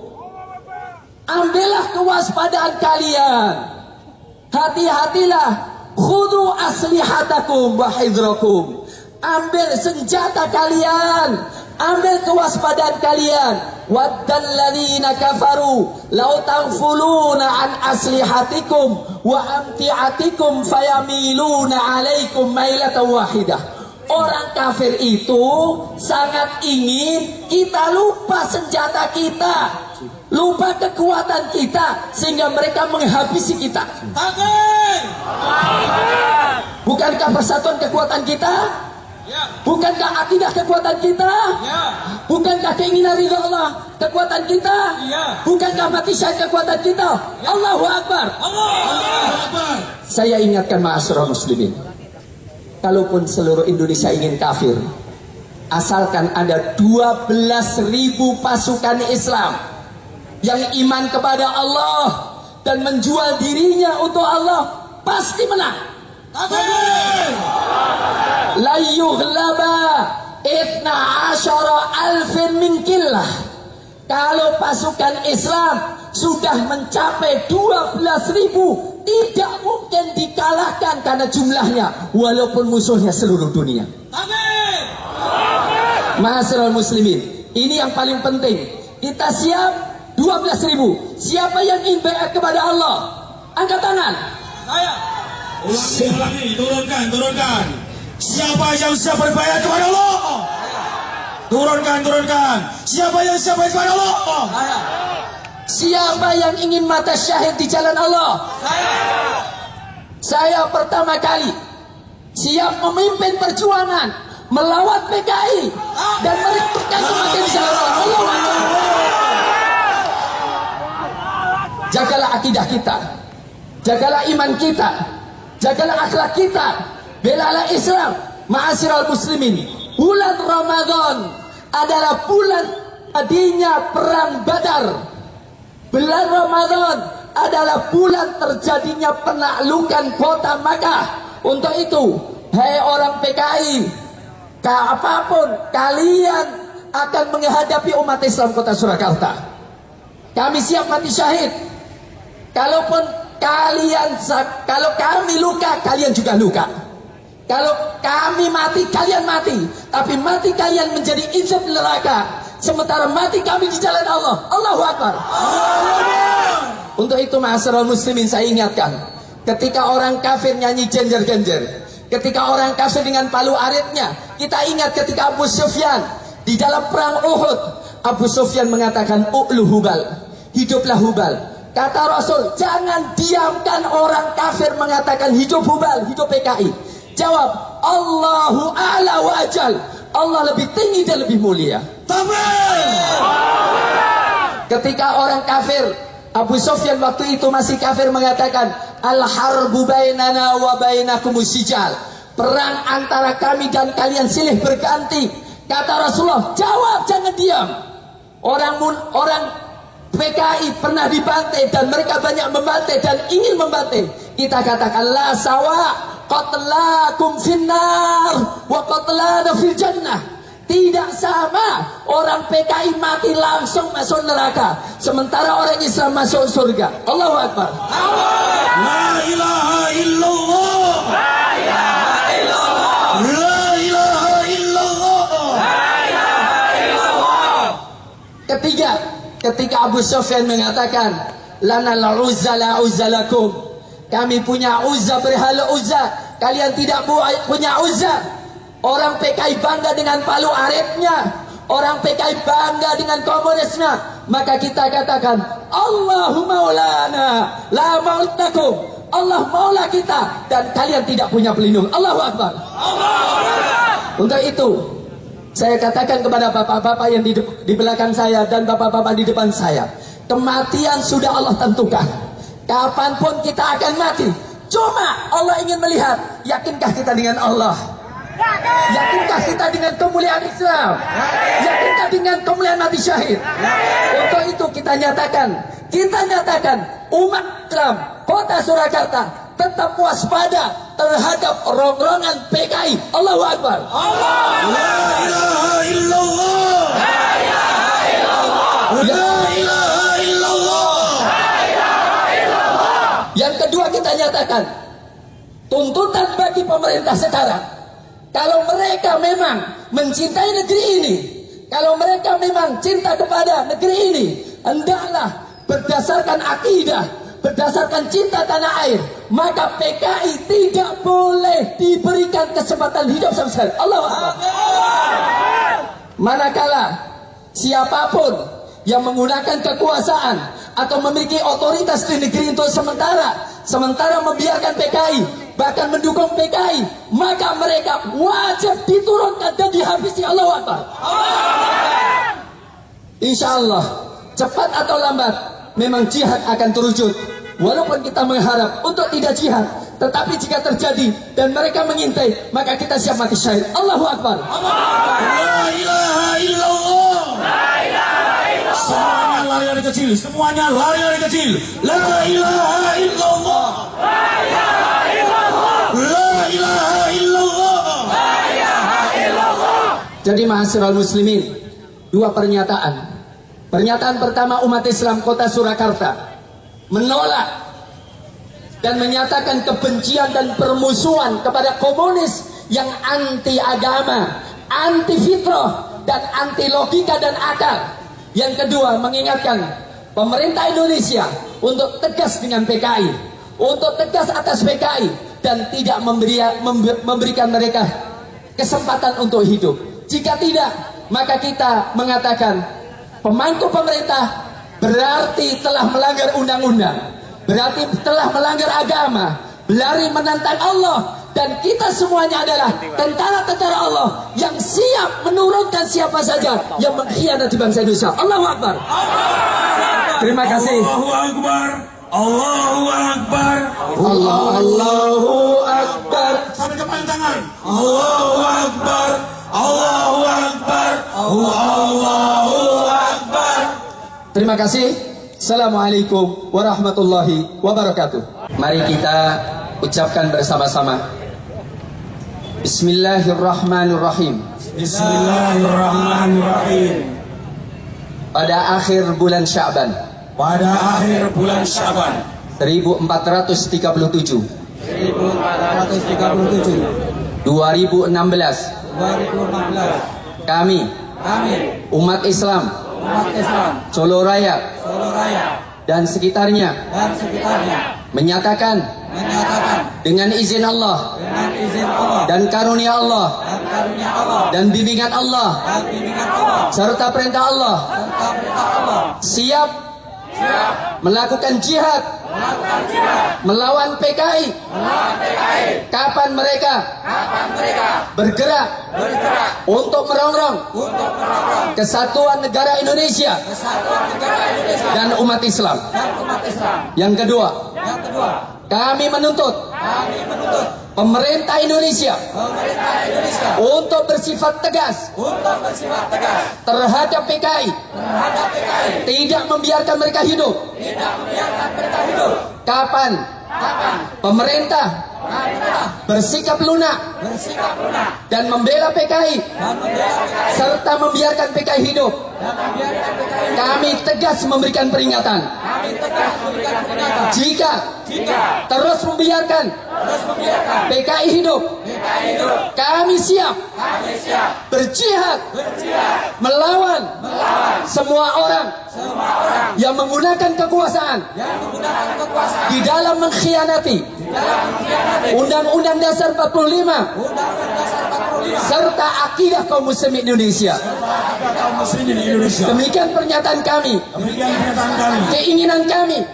Ambillah kewaspadaan kalian. Hati-hatilah. Khudhu aslihatakum wa hidrakum. Ambil senjata kalian. Ambil kewaspadaan kalian. Waddal ladzina kafaru law taghfuluna an aslihatikum wa amti'atikum fayamiluna alaikum mailatan wahidah. Orang kafir itu sangat ingin kita lupa senjata kita, lupa kekuatan kita, sehingga mereka menghabisi kita. Bukankah persatuan kekuatan kita? Bukankah akidah kekuatan kita? Bukankah keinginan ridha Allah kekuatan kita? Bukankah mati syahid kekuatan kita? Allahu Akbar. Saya ingatkan ma'asyiral muslimin, kalaupun seluruh Indonesia ingin kafir, asalkan ada 12.000 pasukan Islam yang iman kepada Allah dan menjual dirinya untuk Allah, pasti menang. La yughlaba 12.000 min qillah. Kalau pasukan Islam sudah mencapai 12.000, tidak mungkin dikalahkan karena jumlahnya, walaupun musuhnya seluruh dunia. Amin. Ma'asyiral muslimin, ini yang paling penting. Kita siap 12.000. Siapa yang ingin baiat kepada Allah? Angkat tangan. Saya. Ulangi, turunkan. Siapa yang siap berbaiat kepada Allah? Turunkan. Siapa yang siap berbaiat kepada Allah? Siapa yang ingin mata syahid di jalan Allah? Saya pertama kali siap memimpin perjuangan melawan PKI dan merebutkan kematian di jalan Allah. Jagalah akidah kita, jagalah iman kita, jagalah akhlak kita, belalah Islam. Ma'asyiral muslimin, bulan Ramadan adalah bulan tadinya perang Badar. Bulan Ramadan adalah bulan terjadinya penaklukan kota Makkah. Untuk itu, hai orang PKI, apapun kalian akan menghadapi umat Islam kota Surakarta, kami siap mati syahid. Kalaupun kalau kami luka, kalian juga luka. Kalau kami mati, kalian mati. Tapi mati kalian menjadi insan neraka, sementara mati kami di jalan Allah. Allahu Akbar. Untuk itu ma'asyiral muslimin, saya ingatkan, ketika orang kafir nyanyi genjer-genjer, ketika orang kafir dengan palu aritnya, kita ingat ketika Abu Sufyan di dalam perang Uhud, Abu Sufyan mengatakan, U'lu Hubal, hiduplah Hubal. Kata Rasul, jangan diamkan orang kafir mengatakan hidup Hubal, hidup PKI. Jawab, Allahu a'la wa ajal. Allah lebih tinggi dan lebih mulia. Ketika orang kafir, Abu Sufyan waktu itu masih kafir mengatakan, al-harbu bainana wa bainakumus sijal. Perang antara kami dan kalian silih berganti. Kata Rasulullah, jawab, jangan diam. Orang PKI pernah dibantai dan mereka banyak membantai dan ingin membantai. Kita katakan la sawa qatlakum finnar wa qatlana fil jannah. Tidak sama, orang PKI mati langsung masuk neraka, sementara orang Islam masuk surga. Allahu Akbar. La ilaha illallah. La ilaha illallah. La ilaha illallah. La ilaha illallah. Ketika Abu Sufyan mengatakan, lana al-uzza la uzza lakum. Kami punya uzza berhala uzza, kalian tidak punya uzza. Orang PKI bangga dengan palu aritnya, orang PKI bangga dengan komunisnya. Maka kita katakan, Allahu maulana la maulakum. Allah maula kita dan kalian tidak punya pelindung. Allahu Akbar. Untuk itu saya katakan kepada bapak-bapak yang di belakang saya dan bapak-bapak di depan saya, kematian sudah Allah tentukan. Kapanpun kita akan mati. Cuma Allah ingin melihat, yakinkah kita dengan Allah? Yakinkah kita dengan kemuliaan Islam? Yakinkah dengan kemuliaan mati syahid? Untuk itu kita nyatakan umat Islam Kota Surakarta tetap waspada terhadap rongrongan PKI. Allahu Akbar. La ilaha illallah. La ilaha illallah. La ilaha illallah. La ilaha illallah. Yang kedua kita nyatakan tuntutan bagi pemerintah sekarang, kalau mereka memang mencintai negeri ini, kalau mereka memang cinta kepada negeri ini, hendaklah berdasarkan akidah, berdasarkan cinta tanah air, maka PKI tidak boleh diberikan kesempatan hidup sama sekali. Allahu Akbar. Manakala siapapun yang menggunakan kekuasaan atau memiliki otoritas di negeri untuk sementara membiarkan PKI, bahkan mendukung PKI, maka mereka wajib diturunkan dan dihabisi. Allahu Akbar. Insya Allah cepat atau lambat memang jihad akan terwujud. Walaupun kita mengharap untuk tidak jihad, tetapi jika terjadi dan mereka mengintai, maka kita siap mati syahid. Allahu Akbar. La ilaha illallah. La ilaha illallah. Semuanya lari dari kecil. Semuanya lari dari kecil. La ilaha illallah. La ilaha illallah. La ilaha illallah. La ilaha illallah. Jadi ma'asyiral muslimin, dua pernyataan. Pernyataan pertama, umat Islam Kota Surakarta menolak dan menyatakan kebencian dan permusuhan kepada komunis yang anti agama, anti fitrah, dan anti logika dan akal. Yang kedua, mengingatkan pemerintah Indonesia untuk tegas dengan PKI, untuk tegas atas PKI dan tidak memberikan mereka kesempatan untuk hidup. Jika tidak, maka kita mengatakan pemangku pemerintah berarti telah melanggar undang-undang, berarti telah melanggar agama, berlari menantang Allah, dan kita semuanya adalah tentara-tentara Allah yang siap menurunkan siapa saja yang mengkhianati bangsa Indonesia. Allahu Akbar. Terima kasih. Allahu Akbar. Allahu Akbar. Allahu Akbar. Sampai depan tangan. Allahu Akbar. Allahu Akbar. Allahu Akbar. Terima kasih. Assalamualaikum warahmatullahi wabarakatuh. Mari kita ucapkan bersama-sama. Bismillahirrahmanirrahim. Bismillahirrahmanirrahim. Pada akhir bulan Sya'ban, Pada akhir bulan Syaban 1437 2016, kami umat Islam Solo Raya dan sekitarnya menyatakan dengan izin Allah dan karunia Allah dan bimbingan Allah serta perintah Allah siap melakukan jihad melawan PKI. Kapan mereka bergerak untuk merongrong kesatuan negara Indonesia dan umat Islam. Yang kedua, kami menuntut pemerintah Indonesia untuk bersifat tegas terhadap PKI, tidak membiarkan mereka hidup. Kapan pemerintah bersikap lunak dan membela PKI serta membiarkan PKI hidup, kami tegas memberikan peringatan. Jika terus membiarkan PKI hidup, kami siap berjihad melawan semua orang yang menggunakan kekuasaan di dalam mengkhianati Undang-Undang Dasar 45 serta akidah kaum muslimin Indonesia. Demikian pernyataan kami. Keinginan kami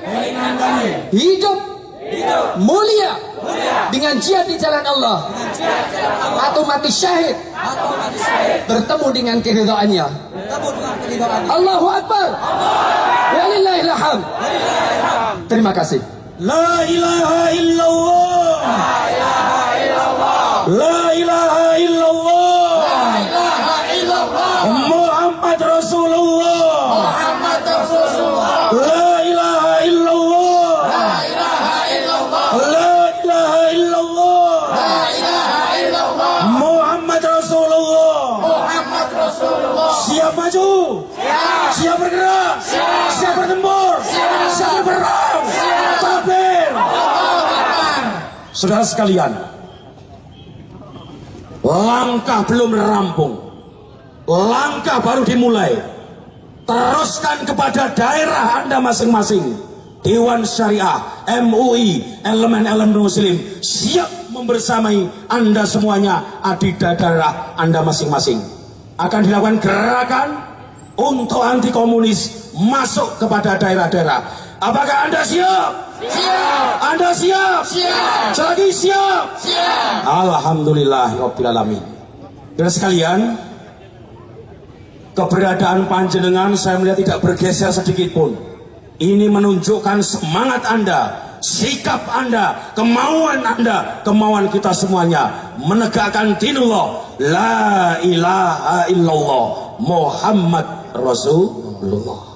hidup mulia dengan jihad di jalan Allah atau mati syahid bertemu dengan keridhaannya. Allahu Akbar, walillahil hamd. Terima kasih. La ilaha illallah. La ilaha illallah. Muhammad Rasulullah. La ilaha illallah. La ilaha illallah. Muhammad Rasulullah. Siap maju, siap bergerak, siap bertempur, siap berperang. Takbir. Saudara sekalian, langkah belum rampung, langkah baru dimulai. Teruskan kepada daerah Anda masing-masing. Dewan Syariah, MUI, elemen-elemen Muslim siap membersamai Anda semuanya di daerah Anda masing-masing. Akan dilakukan gerakan untuk anti komunis masuk kepada daerah-daerah. Apakah Anda siap? Siap. Anda siap? Siap. Lagi siap? Siap. Alhamdulillahirabbil alamin. Saudara sekalian, keberadaan panjenengan saya melihat tidak bergeser sedikit pun. Ini menunjukkan semangat Anda, sikap Anda, kemauan kita semuanya menegakkan dinullah, la ilaha illallah, Muhammad Rasulullah.